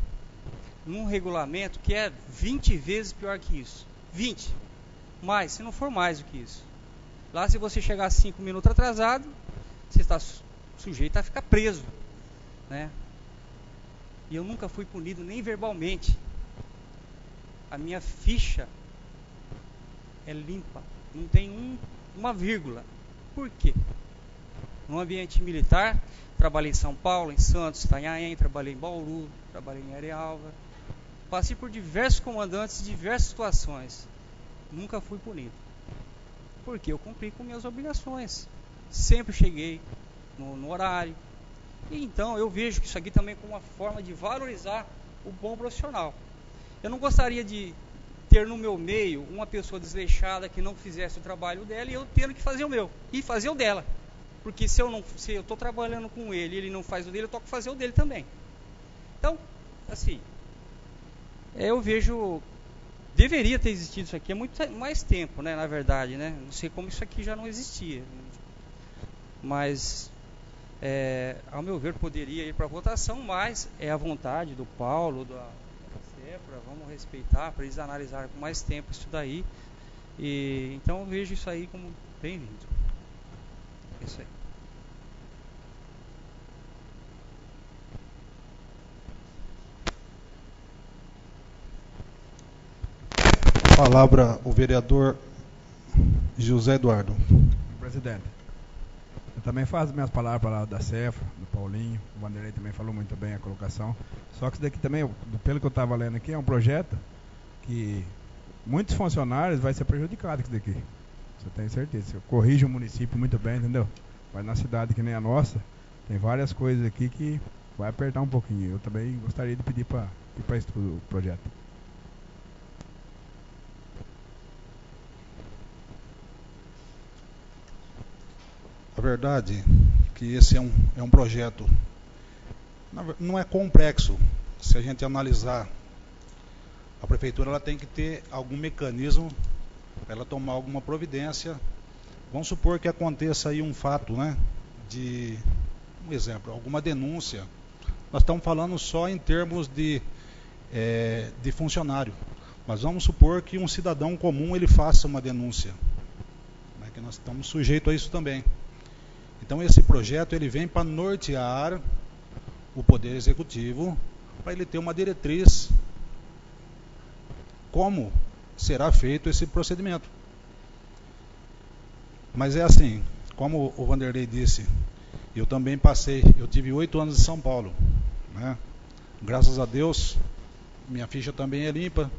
num regulamento que é 20 vezes pior que isso. 20. Mais, se não for mais do que isso. Lá, se você chegar 5 minutos atrasado, você está sujeito a ficar preso, né? E eu nunca fui punido nem verbalmente. A minha ficha é limpa, não tem uma vírgula. Por quê? No ambiente militar, trabalhei em São Paulo, em Santos, Itanhaém, trabalhei em Bauru, trabalhei em Arealva. Passei por diversos comandantes, diversas situações. Nunca fui punido. Porque eu cumpri com minhas obrigações. Sempre cheguei no horário. E então eu vejo que isso aqui também como uma forma de valorizar o bom profissional. Eu não gostaria de ter no meu meio uma pessoa desleixada que não fizesse o trabalho dela e eu tendo que fazer o meu e fazer o dela. Porque se eu estou trabalhando com ele e ele não faz o dele, eu tenho que fazer o dele também. Então, assim, eu vejo, deveria ter existido isso aqui há muito mais tempo, né, na verdade, né? Não sei como isso aqui já não existia. Mas, ao meu ver, poderia ir para votação, mas é a vontade do Paulo, da CEPRA, vamos respeitar, para eles analisarem com mais tempo isso daí. E, então eu vejo isso aí como bem-vindo. Isso aí. Palavra o vereador José Eduardo. Presidente, eu também faço minhas palavras da CEFRA, do Paulinho, o Vanderlei também falou muito bem a colocação. Só que isso daqui também, pelo que eu estava lendo aqui, é um projeto que muitos funcionários vai ser prejudicado com isso daqui. Você tem certeza. Corrige o município muito bem, entendeu? Mas na cidade que nem a nossa, tem várias coisas aqui que vai apertar um pouquinho. Eu também gostaria de pedir para ir para estudo o projeto. A verdade é que esse é um projeto, não é complexo. Se a gente analisar, a prefeitura ela tem que ter algum mecanismo para ela tomar alguma providência. Vamos supor que aconteça aí um fato, né? Um exemplo, alguma denúncia. Nós estamos falando só em termos de funcionário. Mas vamos supor que um cidadão comum ele faça uma denúncia, né? Que nós estamos sujeitos a isso também. Então esse projeto ele vem para nortear o Poder Executivo, para ele ter uma diretriz como será feito esse procedimento. Mas é assim, como o Vanderlei disse, eu também eu tive 8 anos em São Paulo, né? Graças a Deus, minha ficha também é limpa,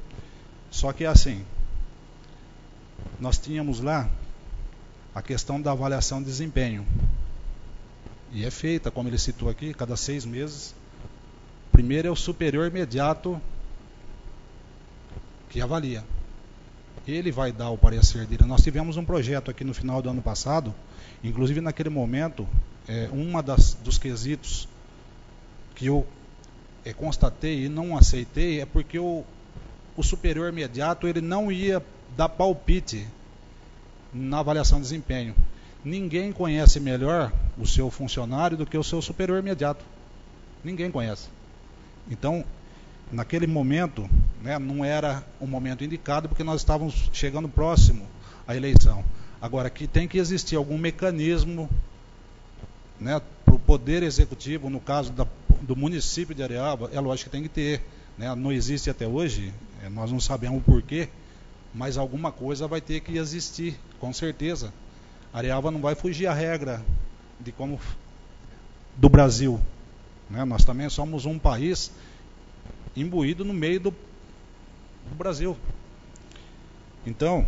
só que é assim, nós tínhamos lá a questão da avaliação de desempenho. E é feita, como ele citou aqui, cada 6 meses. Primeiro é o superior imediato que avalia. Ele vai dar o parecer dele. Nós tivemos um projeto aqui no final do ano passado, inclusive naquele momento, dos quesitos que eu constatei e não aceitei é porque o superior imediato ele não ia dar palpite na avaliação de desempenho. Ninguém conhece melhor o seu funcionário do que o seu superior imediato. Ninguém conhece. Então, naquele momento, né, não era o momento indicado, porque nós estávamos chegando próximo à eleição. Agora, que tem que existir algum mecanismo, né, para o Poder Executivo, no caso do município de Arealva, é lógico que tem que ter. Né, não existe até hoje, nós não sabemos o porquê, mas alguma coisa vai ter que existir, com certeza. Arealva não vai fugir à regra do Brasil. Né? Nós também somos um país imbuído no meio do Brasil. Então,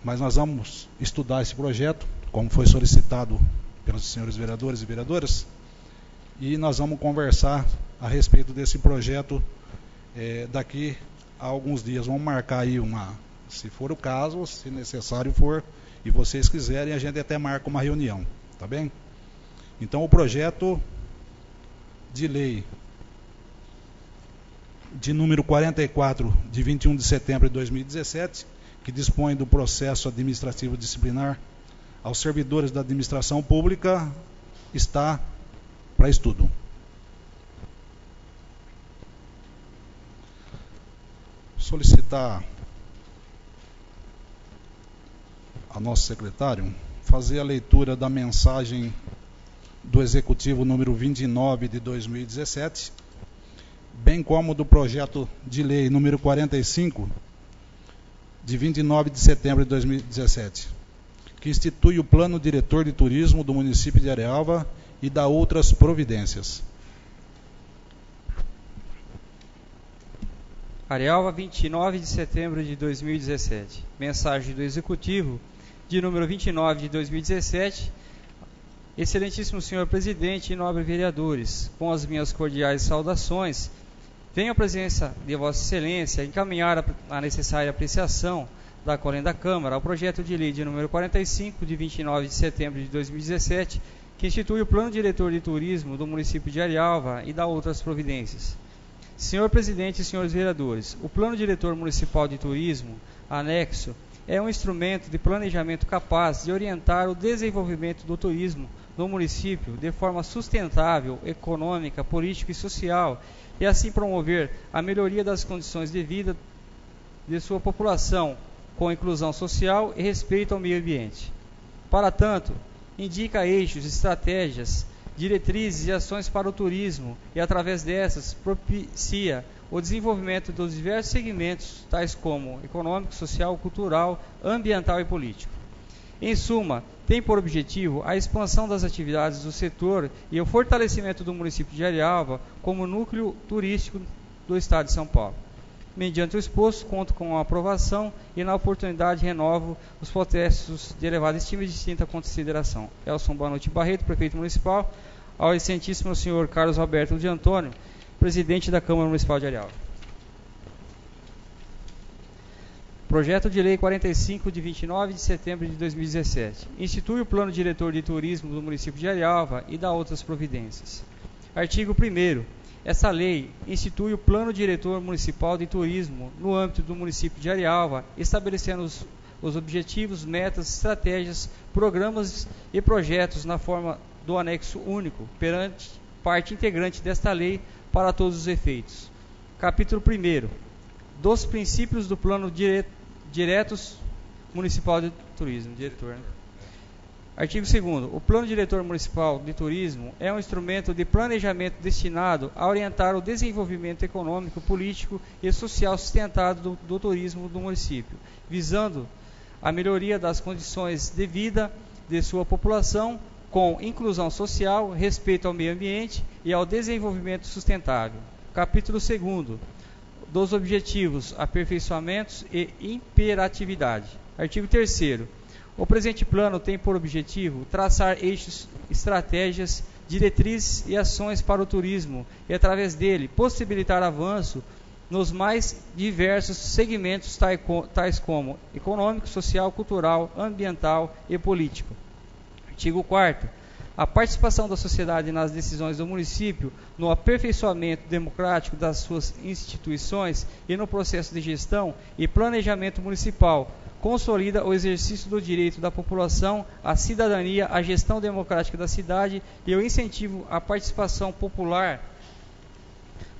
mas nós vamos estudar esse projeto, como foi solicitado pelos senhores vereadores e vereadoras, e nós vamos conversar a respeito desse projeto daqui a alguns dias. Vamos marcar aí se for o caso, se necessário for, e vocês quiserem, a gente até marca uma reunião, tá bem? Então o projeto de lei de número 44, de 21 de setembro de 2017, que dispõe do processo administrativo disciplinar aos servidores da administração pública, está para estudo. Solicitar a nosso secretário fazer a leitura da mensagem do Executivo número 29 de 2017, bem como do projeto de lei número 45 de 29 de setembro de 2017, que institui o Plano Diretor de Turismo do município de Arealva e dá outras providências. Arealva, 29 de setembro de 2017. Mensagem do Executivo, de número 29 de 2017. Excelentíssimo senhor presidente e nobres vereadores, com as minhas cordiais saudações, venho à presença de Vossa Excelência encaminhar a necessária apreciação da Quorém da Câmara ao projeto de lei de número 45, de 29 de setembro de 2017, que institui o Plano Diretor de Turismo do município de Arealva e dá outras providências. Senhor presidente e senhores vereadores, o Plano Diretor Municipal de Turismo, anexo, é um instrumento de planejamento capaz de orientar o desenvolvimento do turismo no município de forma sustentável, econômica, política e social, e assim promover a melhoria das condições de vida de sua população, com inclusão social e respeito ao meio ambiente. Para tanto, indica eixos, estratégias, diretrizes e ações para o turismo e, através dessas, propicia o desenvolvimento dos diversos segmentos, tais como econômico, social, cultural, ambiental e político. Em suma, tem por objetivo a expansão das atividades do setor e o fortalecimento do município de Arealva como núcleo turístico do estado de São Paulo. Mediante o exposto, conto com a aprovação e, na oportunidade, renovo os protestos de elevada estima e distinta consideração. Elson Bonotti Barreto, prefeito municipal, ao excelentíssimo senhor Carlos Roberto de Antônio, presidente da Câmara Municipal de Arealva. Projeto de Lei 45, de 29 de setembro de 2017. Institui o Plano Diretor de Turismo do município de Arealva e dá outras providências. Artigo 1º. Essa lei institui o Plano Diretor Municipal de Turismo no âmbito do município de Arealva, estabelecendo os objetivos, metas, estratégias, programas e projetos na forma do anexo único, perante parte integrante desta lei para todos os efeitos. Capítulo 1º. Dos princípios do Plano Diretos Municipal de Turismo. Diretor, né? Artigo 2º. O Plano Diretor Municipal de Turismo é um instrumento de planejamento destinado a orientar o desenvolvimento econômico, político e social sustentado do turismo do município, visando a melhoria das condições de vida de sua população, com inclusão social, respeito ao meio ambiente e ao desenvolvimento sustentável. Capítulo 2º. Dos objetivos, aperfeiçoamentos e imperatividade. Artigo 3º. O presente plano tem por objetivo traçar eixos, estratégias, diretrizes e ações para o turismo e, através dele, possibilitar avanço nos mais diversos segmentos tais como econômico, social, cultural, ambiental e político. Artigo 4º. A participação da sociedade nas decisões do município, no aperfeiçoamento democrático das suas instituições e no processo de gestão e planejamento municipal, consolida o exercício do direito da população à cidadania, à gestão democrática da cidade e o incentivo à participação popular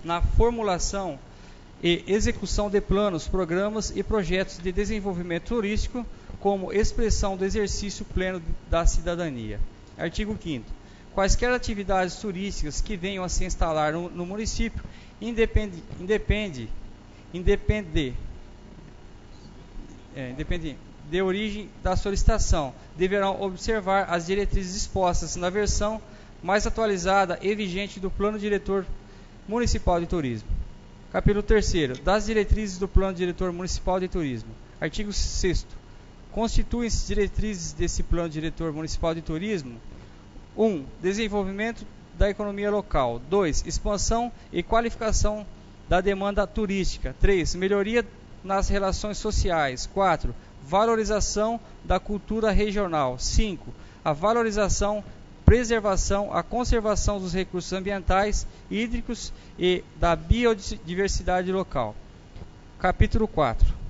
na formulação e execução de planos, programas e projetos de desenvolvimento turístico como expressão do exercício pleno da cidadania. Artigo 5º. Quaisquer atividades turísticas que venham a se instalar no município, independe de origem da solicitação, deverão observar as diretrizes expostas na versão mais atualizada e vigente do Plano Diretor Municipal de Turismo. Capítulo 3º. Das diretrizes do Plano Diretor Municipal de Turismo. Artigo 6º. Constituem-se diretrizes desse Plano Diretor Municipal de Turismo: 1. Desenvolvimento da economia local. 2. Expansão e qualificação da demanda turística. 3. Melhoria nas relações sociais. 4. Valorização da cultura regional. 5. A valorização, preservação, a conservação dos recursos ambientais, hídricos e da biodiversidade local. Capítulo 4.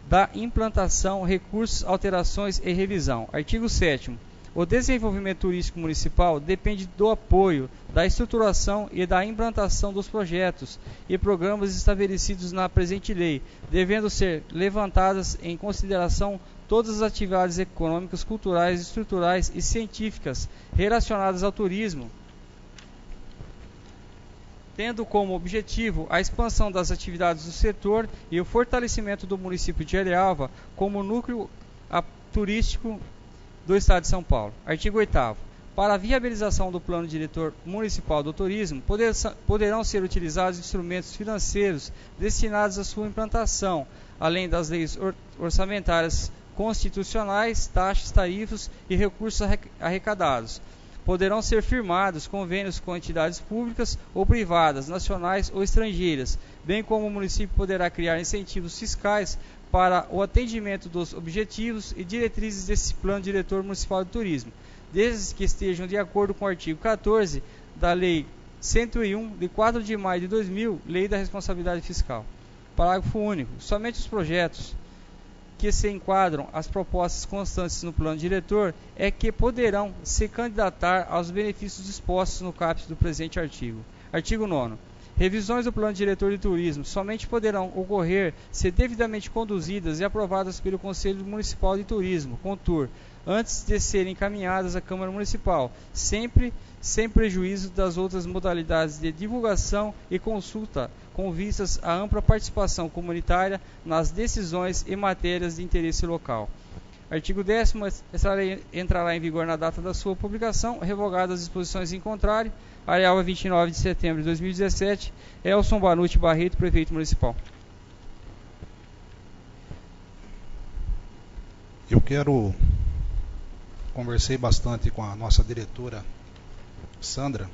da implantação, recursos, alterações e revisão. Artigo 7º. O desenvolvimento turístico municipal depende do apoio, da estruturação e da implantação dos projetos e programas estabelecidos na presente lei, devendo ser levantadas em consideração todas as atividades econômicas, culturais, estruturais e científicas relacionadas ao turismo, tendo como objetivo a expansão das atividades do setor e o fortalecimento do município de Arialva como núcleo turístico do Estado de São Paulo. Artigo 8º. Para a viabilização do Plano Diretor Municipal do Turismo, poderão ser utilizados instrumentos financeiros destinados à sua implantação, além das leis orçamentárias constitucionais, taxas, tarifas e recursos arrecadados. Poderão ser firmados convênios com entidades públicas ou privadas, nacionais ou estrangeiras, bem como o município poderá criar incentivos fiscais para o atendimento dos objetivos e diretrizes desse Plano Diretor Municipal de Turismo, desde que estejam de acordo com o artigo 14 da Lei 101, de 4 de maio de 2000, Lei da Responsabilidade Fiscal. Parágrafo único. Somente os projetos que se enquadram às propostas constantes no Plano Diretor é que poderão se candidatar aos benefícios dispostos no caput do presente artigo. Artigo 9º. Revisões do Plano Diretor de Turismo somente poderão ocorrer se devidamente conduzidas e aprovadas pelo Conselho Municipal de Turismo, CONTUR, antes de serem encaminhadas à Câmara Municipal, sempre sem prejuízo das outras modalidades de divulgação e consulta, com vistas à ampla participação comunitária nas decisões e matérias de interesse local. Artigo 10º. Esta lei entrará em vigor na data da sua publicação, revogadas as disposições em contrário. Arialva, 29 de setembro de 2017. Elson Banucci Barreto, Prefeito Municipal. Conversei bastante com a nossa diretora Sandra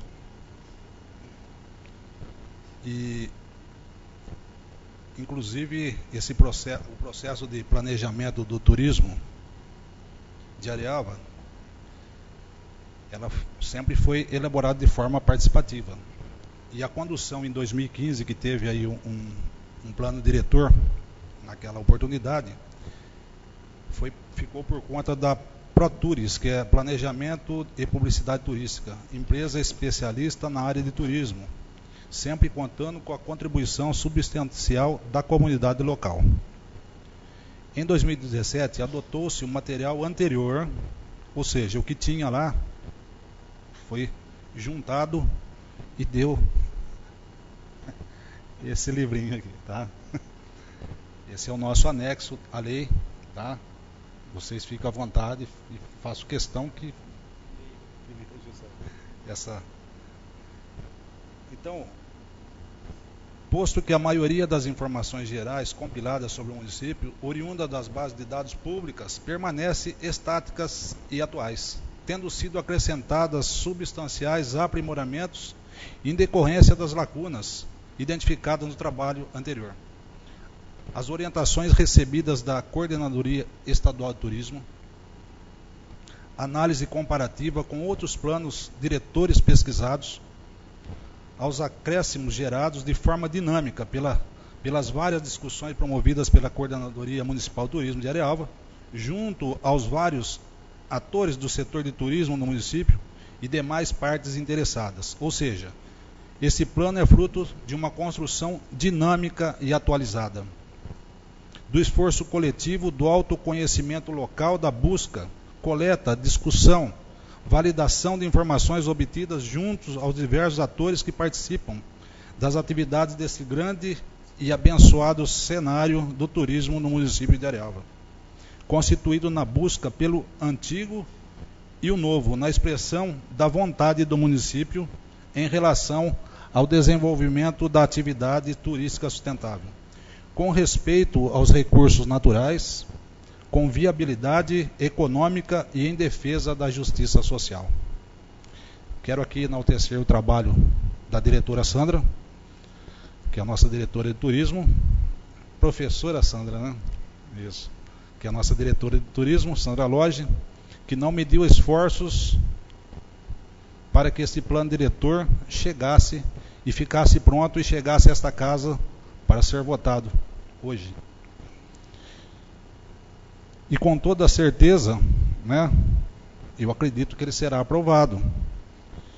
e inclusive o processo de planejamento do turismo de Arialva, ela sempre foi elaborada de forma participativa. E a condução em 2015, que teve aí um plano diretor, naquela oportunidade, ficou por conta da ProTuris, que é Planejamento e Publicidade Turística, empresa especialista na área de turismo, sempre contando com a contribuição substancial da comunidade local. Em 2017, adotou-se o material anterior, ou seja, o que tinha lá foi juntado e deu esse livrinho aqui, tá? Esse é o nosso anexo à lei, tá? Vocês ficam à vontade e faço questão que essa. Então, posto que a maioria das informações gerais compiladas sobre o município, oriunda das bases de dados públicas, permanece estáticas e atuais, tendo sido acrescentadas substanciais aprimoramentos em decorrência das lacunas identificadas no trabalho anterior. As orientações recebidas da Coordenadoria Estadual de Turismo, análise comparativa com outros planos diretores pesquisados, aos acréscimos gerados de forma dinâmica pelas várias discussões promovidas pela Coordenadoria Municipal de Turismo de Arialva, junto aos vários atores do setor de turismo no município e demais partes interessadas. Ou seja, esse plano é fruto de uma construção dinâmica e atualizada, do esforço coletivo, do autoconhecimento local, da busca, coleta, discussão, validação de informações obtidas juntos aos diversos atores que participam das atividades desse grande e abençoado cenário do turismo no município de Arialva, constituído na busca pelo antigo e o novo, na expressão da vontade do município em relação ao desenvolvimento da atividade turística sustentável, com respeito aos recursos naturais, com viabilidade econômica e em defesa da justiça social. Quero aqui enaltecer o trabalho da diretora Sandra, que é a nossa diretora de turismo, professora Sandra, né? Isso. Que é a nossa diretora de turismo, Sandra Loge, que não mediu esforços para que esse plano diretor chegasse e ficasse pronto e chegasse a esta casa para ser votado hoje. E com toda certeza, né, eu acredito que ele será aprovado.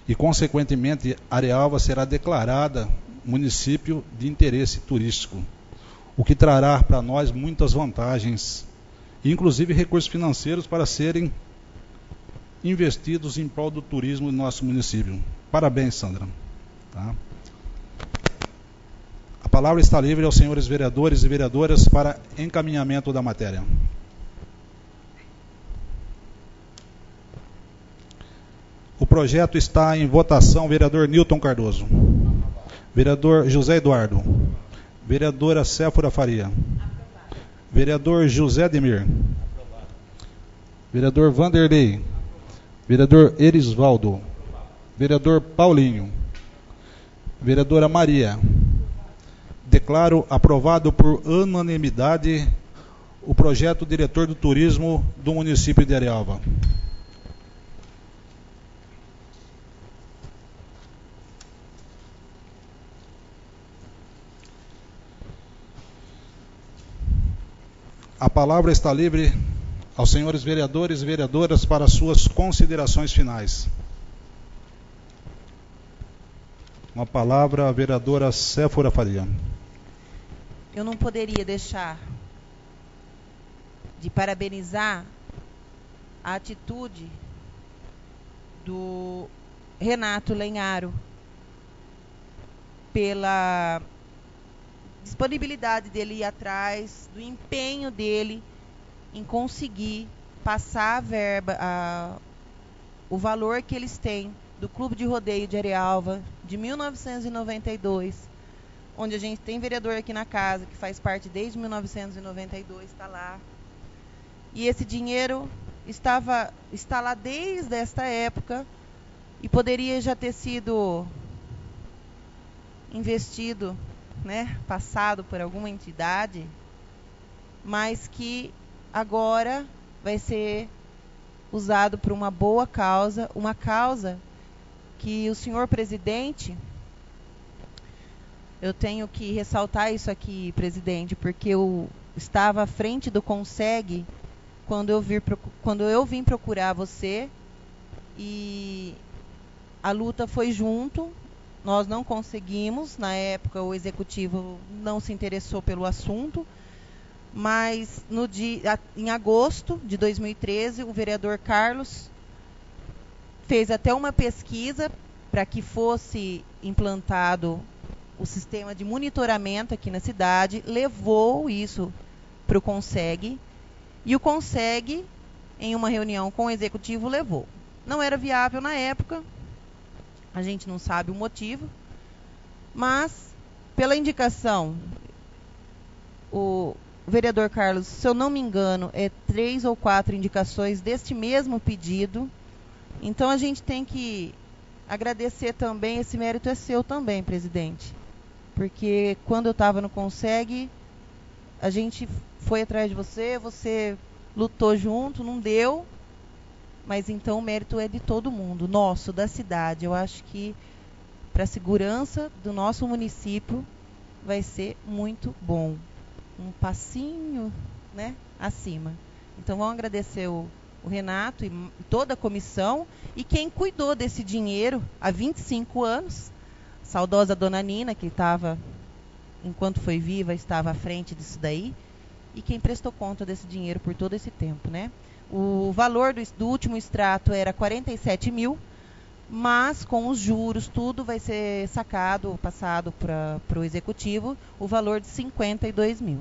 E, consequentemente, Arealva será declarada município de interesse turístico, o que trará para nós muitas vantagens, inclusive recursos financeiros para serem investidos em prol do turismo no nosso município. Parabéns, Sandra. Tá? A palavra está livre aos senhores vereadores e vereadoras para encaminhamento da matéria. O projeto está em votação. Vereador Nilton Cardoso. Vereador José Eduardo. Vereadora Séfora Faria. Vereador José Ademir. Vereador Vanderlei. Vereador Erisvaldo. Vereador Paulinho. Vereadora Maria. Declaro aprovado por unanimidade o projeto diretor do turismo do município de Arealva. A palavra está livre aos senhores vereadores e vereadoras para suas considerações finais. Uma palavra, a vereadora Séfora Faria. Eu não poderia deixar de parabenizar a atitude do Renato Lenharo pela disponibilidade dele ir atrás, do empenho dele em conseguir passar a verba, o valor que eles têm do Clube de Rodeio de Arealva, de 1992, onde a gente tem vereador aqui na casa, que faz parte desde 1992, está lá. E esse dinheiro está lá desde esta época e poderia já ter sido investido, né, passado por alguma entidade, mas que agora vai ser usado por uma boa causa, uma causa que o senhor presidente, eu tenho que ressaltar isso aqui, presidente, porque eu estava à frente do CONSEG quando eu vim procurar você, e a luta foi junto. Nós não conseguimos, na época o executivo não se interessou pelo assunto, mas em agosto de 2013, o vereador Carlos fez até uma pesquisa para que fosse implantado o sistema de monitoramento aqui na cidade, levou isso para o CONSEG, e o CONSEG, em uma reunião com o executivo, levou. Não era viável na época, a gente não sabe o motivo, mas, pela indicação, o vereador Carlos, se eu não me engano, 3 ou 4 indicações deste mesmo pedido. Então, a gente tem que agradecer também, esse mérito é seu também, presidente. Porque quando eu estava no CONSEG, a gente foi atrás de você, você lutou junto, não deu. Mas então o mérito é de todo mundo, nosso, da cidade. Eu acho que para a segurança do nosso município vai ser muito bom. Um passinho, né, acima. Então vamos agradecer o Renato e toda a comissão e quem cuidou desse dinheiro há 25 anos. A saudosa dona Nina, que estava, enquanto foi viva, estava à frente disso daí. E quem prestou conta desse dinheiro por todo esse tempo, né? O valor do último extrato era 47 mil, mas com os juros, tudo vai ser sacado, passado para o executivo, o valor de 52 mil.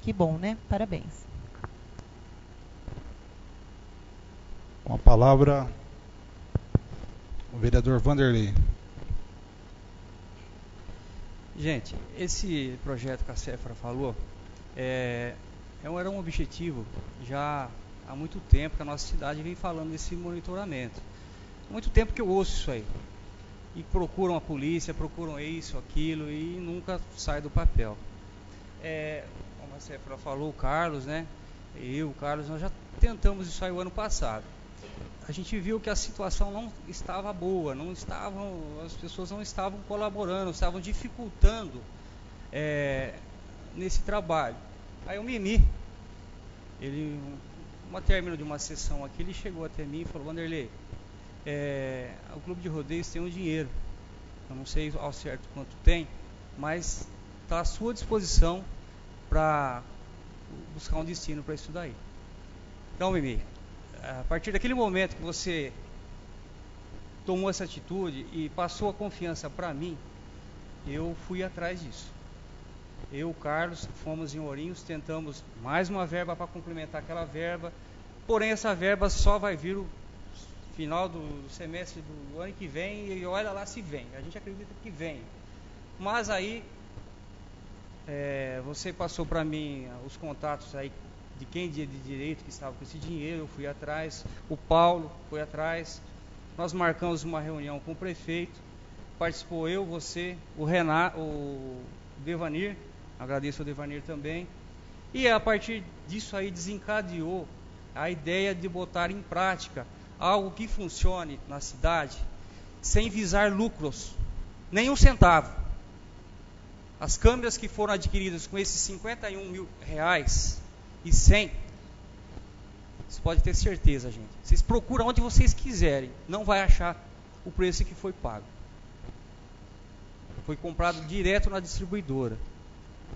Que bom, né? Parabéns. Com a palavra, o vereador Vanderlei. Gente, esse projeto que a Séfora falou era um objetivo já há muito tempo que a nossa cidade vem falando desse monitoramento. Há muito tempo que eu ouço isso aí. E procuram a polícia, procuram isso, aquilo, e nunca sai do papel. Como a Séfora falou, o Carlos, né? O Carlos, nós já tentamos isso aí o ano passado. A gente viu que a situação não estava boa, as pessoas não estavam colaborando, estavam dificultando nesse trabalho. Aí o Mimi uma término de uma sessão aqui, ele chegou até mim e falou: Vanderlei, o clube de rodeios tem um dinheiro, eu não sei ao certo quanto tem, mas está à sua disposição para buscar um destino para isso daí. Então, Mimi, a partir daquele momento que você tomou essa atitude e passou a confiança para mim, eu fui atrás disso. Eu, Carlos, fomos em Ourinhos, tentamos mais uma verba para complementar aquela verba, porém essa verba só vai vir no final do semestre do ano que vem, e olha lá se vem, a gente acredita que vem. Mas aí, você passou para mim os contatos aí de quem de direito que estava com esse dinheiro, eu fui atrás, o Paulo foi atrás, nós marcamos uma reunião com o prefeito, participou eu, você, o Renato, o Devanir, agradeço ao Devanir também, e a partir disso aí desencadeou a ideia de botar em prática algo que funcione na cidade, sem visar lucros, nem um centavo. As câmeras que foram adquiridas com esses R$51.100, você pode ter certeza, gente, vocês procuram onde vocês quiserem, não vai achar o preço que foi pago. Foi comprado direto na distribuidora.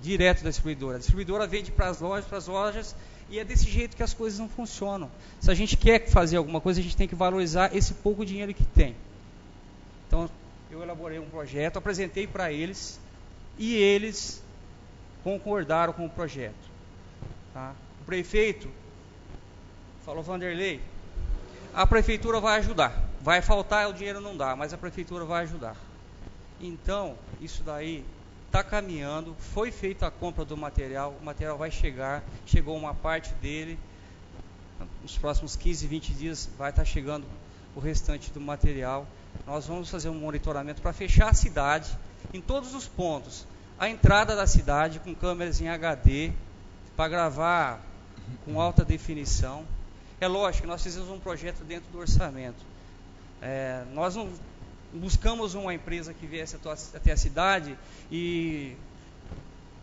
Direto da distribuidora. A distribuidora vende para as lojas, e é desse jeito que as coisas não funcionam. Se a gente quer fazer alguma coisa, a gente tem que valorizar esse pouco dinheiro que tem. Então, eu elaborei um projeto, apresentei para eles, e eles concordaram com o projeto. Tá? O prefeito falou: Vanderlei, a prefeitura vai ajudar. Vai faltar, o dinheiro não dá, mas a prefeitura vai ajudar. Então, isso daí está caminhando, foi feita a compra do material, o material vai chegar, chegou uma parte dele, nos próximos 15, 20 dias vai estar chegando o restante do material. Nós vamos fazer um monitoramento para fechar a cidade, em todos os pontos, a entrada da cidade com câmeras em HD, para gravar com alta definição. É lógico que nós fizemos um projeto dentro do orçamento. Nós não buscamos uma empresa que viesse até a cidade e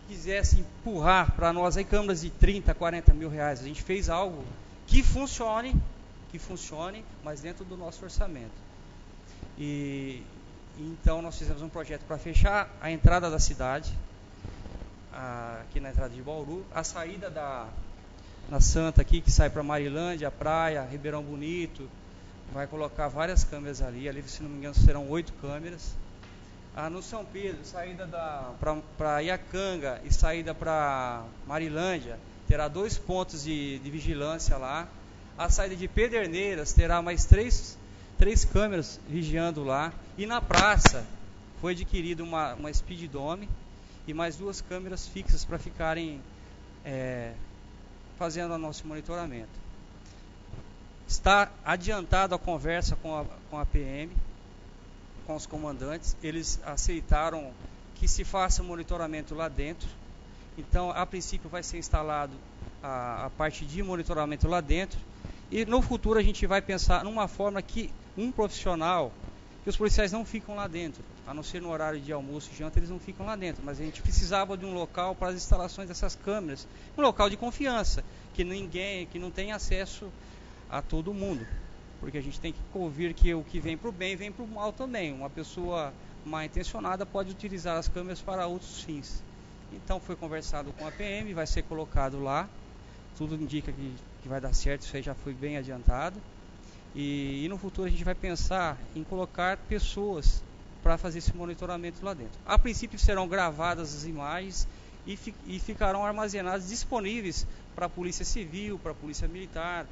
quisesse empurrar para nós aí câmeras de 30, 40 mil reais. A gente fez algo que funcione, mas dentro do nosso orçamento. E então nós fizemos um projeto para fechar a entrada da cidade, aqui na entrada de Bauru, a saída na Santa aqui, que sai para Marilândia, Praia, Ribeirão Bonito, vai colocar várias câmeras ali, se não me engano serão 8 câmeras. No São Pedro, saída para Iacanga e saída para Marilândia, terá 2 pontos de vigilância lá. A saída de Pederneiras terá mais 3 câmeras vigiando lá. E na praça foi adquirida uma Speed Dome e mais 2 câmeras fixas para ficarem fazendo o nosso monitoramento. Está adiantada a conversa com a PM, com os comandantes. Eles aceitaram que se faça monitoramento lá dentro. Então, a princípio, vai ser instalado a parte de monitoramento lá dentro. E no futuro a gente vai pensar numa forma que um profissional, que os policiais não ficam lá dentro, a não ser no horário de almoço e janta, eles não ficam lá dentro. Mas a gente precisava de um local para as instalações dessas câmeras, um local de confiança, que não tem acesso a todo mundo, porque a gente tem que ouvir que o que vem para o bem vem para o mal também. Uma pessoa mal intencionada pode utilizar as câmeras para outros fins. Então foi conversado com a PM, vai ser colocado lá, tudo indica que vai dar certo, isso aí já foi bem adiantado. E no futuro a gente vai pensar em colocar pessoas para fazer esse monitoramento lá dentro. A princípio serão gravadas as imagens e ficarão armazenadas, disponíveis para a Polícia Civil, para a Polícia Militar,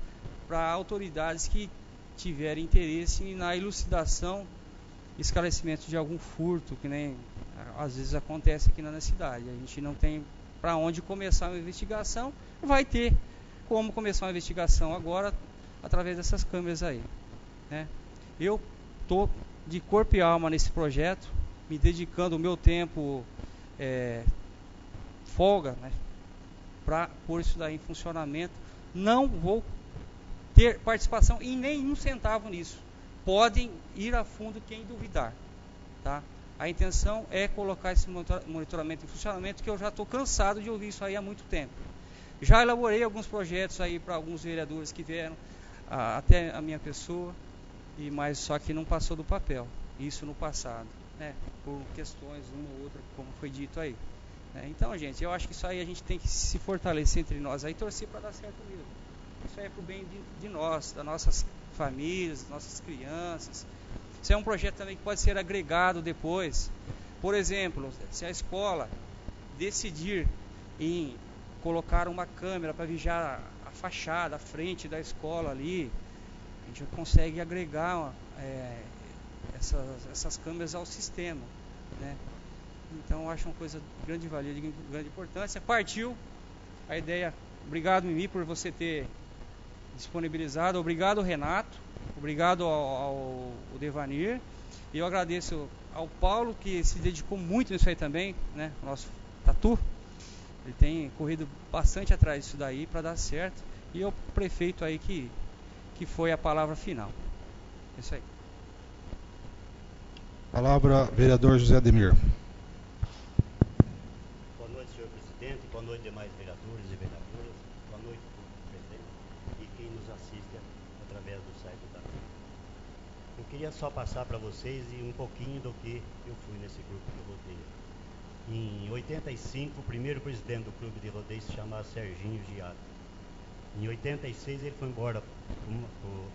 para autoridades que tiverem interesse na elucidação, esclarecimento de algum furto, que nem às vezes acontece aqui na cidade. A gente não tem para onde começar uma investigação, vai ter como começar uma investigação agora através dessas câmeras aí, né? Eu estou de corpo e alma nesse projeto, me dedicando o meu tempo, folga, né, para pôr isso daí em funcionamento. Não vou ter participação em nenhum centavo nisso. Podem ir a fundo quem duvidar, tá? A intenção é colocar esse monitoramento em funcionamento, que eu já estou cansado de ouvir isso aí há muito tempo. Já elaborei alguns projetos aí para alguns vereadores que vieram, até a minha pessoa, mas só que não passou do papel, isso no passado, né? Por questões, uma ou outra, como foi dito aí. Então, gente, eu acho que isso aí a gente tem que se fortalecer entre nós aí, torcer para dar certo mesmo. Isso aí é pro bem de nós, das nossas famílias, das nossas crianças. Isso é um projeto também que pode ser agregado depois. Por exemplo, se a escola decidir em colocar uma câmera para vigiar a fachada, a frente da escola ali, a gente consegue agregar essas câmeras ao sistema, né? Então eu acho uma coisa de grande valia, de grande importância. Partiu a ideia. Obrigado, Mimi, por você ter disponibilizado. Obrigado, Renato. Obrigado ao Devanir. E eu agradeço ao Paulo, que se dedicou muito nisso aí também, né? O nosso Tatu. Ele tem corrido bastante atrás disso daí para dar certo. E o prefeito aí que foi a palavra final. É isso aí. Palavra, vereador José Ademir. Boa noite, senhor presidente. Boa noite, demais vereadores e vereadoras. Boa noite, presidente, e quem nos assiste através do site da Câmara. Eu queria só passar para vocês um pouquinho do que eu fui nesse grupo de rodeio. Em 85, o primeiro presidente do clube de rodeio se chamava Serginho Giato. Em 86, ele foi embora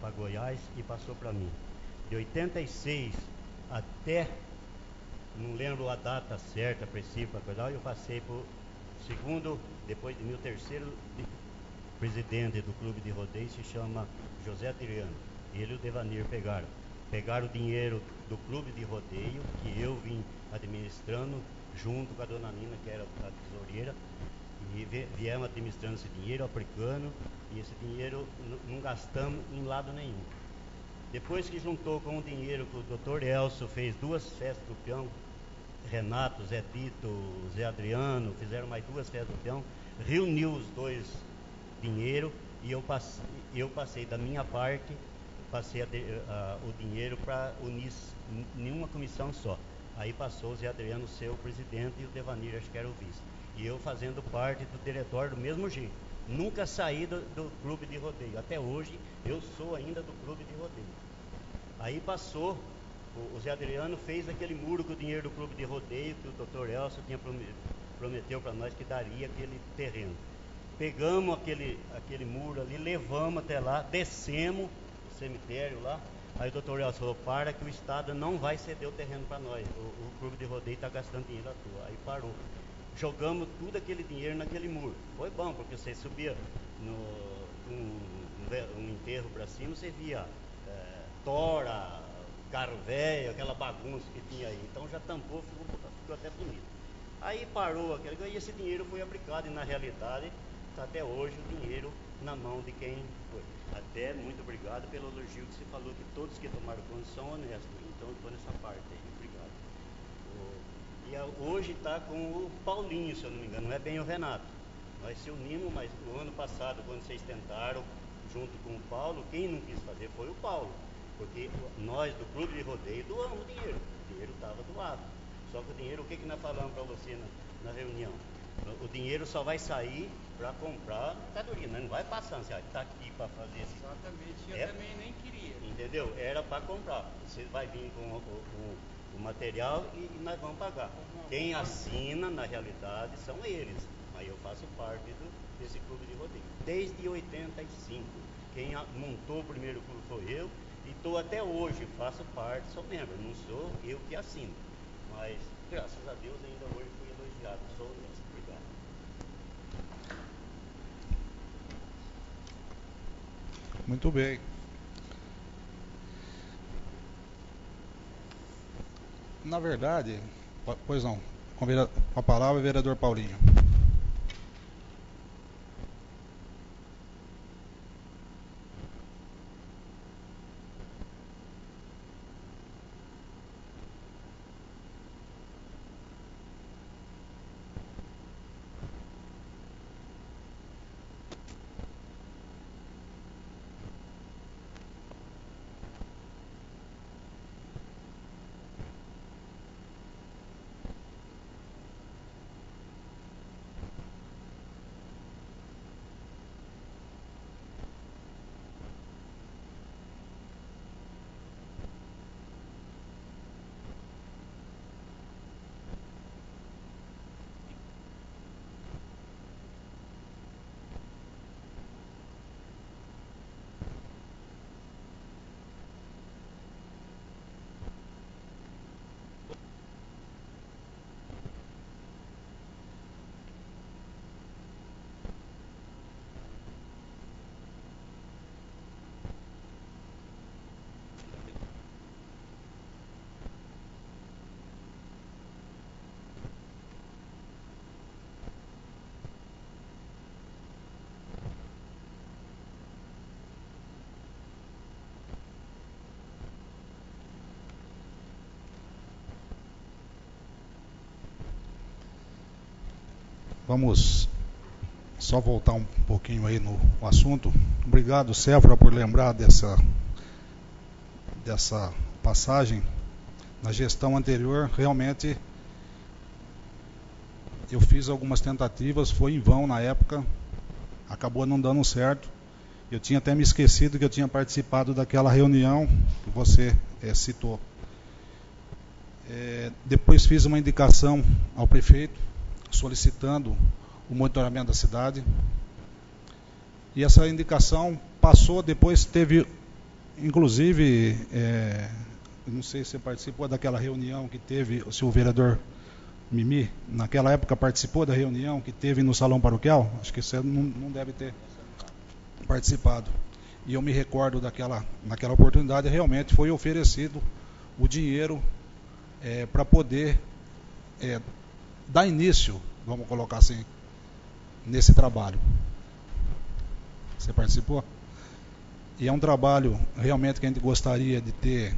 para Goiás e passou para mim. De 86 até, não lembro a data certa, precisa, eu passei por segundo, depois de mim, o terceiro presidente do clube de rodeio se chama José Adriano. Ele e o Devanir pegaram o dinheiro do clube de rodeio, que eu vim administrando, junto com a dona Nina, que era a tesoureira, e viemos administrando esse dinheiro, aplicando, e esse dinheiro não gastamos em lado nenhum. Depois que juntou com o dinheiro que o doutor Elcio fez 2 festas do peão, Renato, Zé Tito, Zé Adriano, fizeram mais 2 festas do peão, reuniu os 2 dinheiro e eu passei da minha parte, passei o dinheiro para unir em uma comissão só. Aí passou o Zé Adriano ser o presidente e o Devanir, acho que era o vice. E eu fazendo parte do diretório do mesmo jeito. Nunca saí do clube de rodeio. Até hoje eu sou ainda do clube de rodeio. Aí passou, o Zé Adriano fez aquele muro com o dinheiro do clube de rodeio que o doutor Elcio prometeu para nós que daria aquele terreno. Pegamos aquele muro ali, levamos até lá, descemos o cemitério lá. Aí o doutor Elcio falou, para que o Estado não vai ceder o terreno para nós. O clube de rodeio está gastando dinheiro à toa. Aí parou. Jogamos tudo aquele dinheiro naquele muro. Foi bom, porque você subia um enterro para cima, você via tora, carro velho, aquela bagunça que tinha aí. Então já tampou, ficou até bonito. Aí parou aquele, e esse dinheiro foi aplicado, e na realidade está até hoje o dinheiro na mão de quem foi. Até muito obrigado pelo elogio que você falou, que todos que tomaram conta são honestos. Então eu estou nessa parte aí, obrigado. E hoje está com o Paulinho, se eu não me engano, não é bem o Renato. Nós se unimos, mas no ano passado, quando vocês tentaram, junto com o Paulo, quem não quis fazer foi o Paulo. Porque nós do clube de rodeio doamos o dinheiro estava doado. Só que o dinheiro, o que nós falamos para você na reunião? O dinheiro só vai sair para comprar mercadoria, não vai passar, você está aqui para fazer isso. Exatamente, eu também nem queria. Entendeu? Era para comprar. Você vai vir com o material e nós vamos pagar. Quem assina, na realidade, são eles. Mas eu faço parte desse clube de rodeio. Desde 85. Quem montou o primeiro clube foi eu. E estou até hoje, faço parte, sou membro. Não sou eu que assino. Mas, graças a Deus, ainda hoje fui elogiado. Sou honesto. Obrigado. Muito bem. Na verdade, pois não, com a palavra o vereador Paulinho. Vamos só voltar um pouquinho aí no assunto. Obrigado, Séfora, por lembrar dessa passagem. Na gestão anterior, realmente, eu fiz algumas tentativas, foi em vão na época, acabou não dando certo. Eu tinha até me esquecido que eu tinha participado daquela reunião que você citou. Depois fiz uma indicação ao prefeito, solicitando o monitoramento da cidade. E essa indicação passou, depois teve, inclusive, não sei se você participou daquela reunião que teve, se o vereador Mimi, naquela época participou da reunião que teve no Salão Paroquial, acho que você não deve ter participado. E eu me recordo naquela oportunidade, realmente foi oferecido o dinheiro para poder dar início, vamos colocar assim, nesse trabalho. Você participou? E é um trabalho realmente que a gente gostaria de ter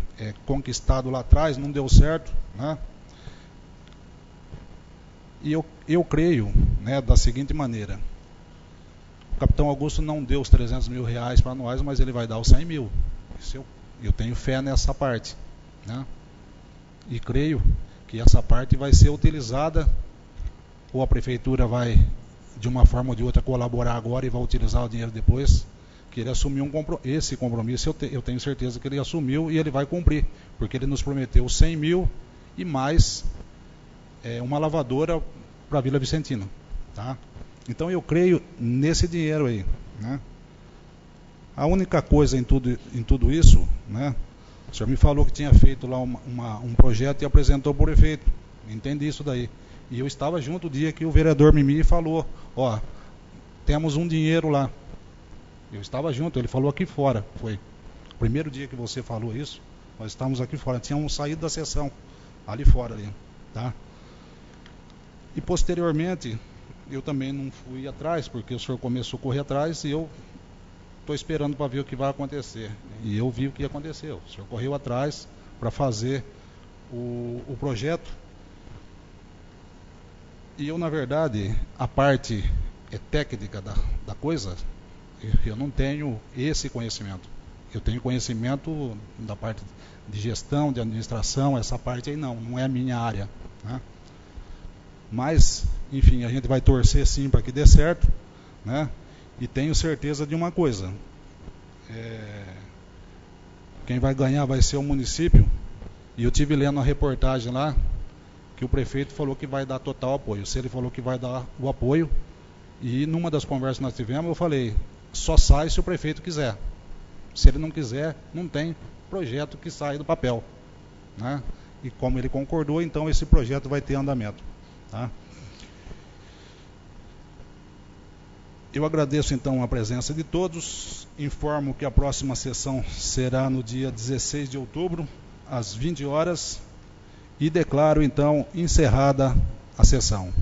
conquistado lá atrás, não deu certo, né? E eu creio, né, da seguinte maneira: o capitão Augusto não deu os 300 mil reais para nós, mas ele vai dar os 100 mil. Isso eu tenho fé nessa parte, né? E creio que essa parte vai ser utilizada, ou a prefeitura vai, de uma forma ou de outra, colaborar agora e vai utilizar o dinheiro depois, que ele assumiu esse compromisso. Eu tenho certeza que ele assumiu e ele vai cumprir, porque ele nos prometeu 100 mil e mais uma lavadora para a Vila Vicentina, tá? Então eu creio nesse dinheiro aí, né? A única coisa em tudo isso, né? O senhor me falou que tinha feito lá um projeto e apresentou para o prefeito. Entendi isso daí. E eu estava junto o dia que o vereador Mimi falou: ó, temos um dinheiro lá. Eu estava junto, ele falou aqui fora. Foi o primeiro dia que você falou isso, nós estávamos aqui fora. Tínhamos saído da sessão, ali fora, ali, tá? E posteriormente, eu também não fui atrás, porque o senhor começou a correr atrás e eu estou esperando para ver o que vai acontecer. E eu vi o que aconteceu. O senhor correu atrás para fazer o projeto. E eu, na verdade, a parte técnica da coisa, eu não tenho esse conhecimento. Eu tenho conhecimento da parte de gestão, de administração, essa parte aí não é a minha área, né? Mas, enfim, a gente vai torcer sim para que dê certo, né? E tenho certeza de uma coisa: quem vai ganhar vai ser o município. E eu tive lendo a reportagem lá que o prefeito falou que vai dar total apoio. Se ele falou que vai dar o apoio, e numa das conversas que nós tivemos, eu falei: só sai se o prefeito quiser. Se ele não quiser, não tem projeto que saia do papel, né? E como ele concordou, então esse projeto vai ter andamento, tá? Eu agradeço então a presença de todos, informo que a próxima sessão será no dia 16 de outubro, às 20 horas, e declaro então encerrada a sessão.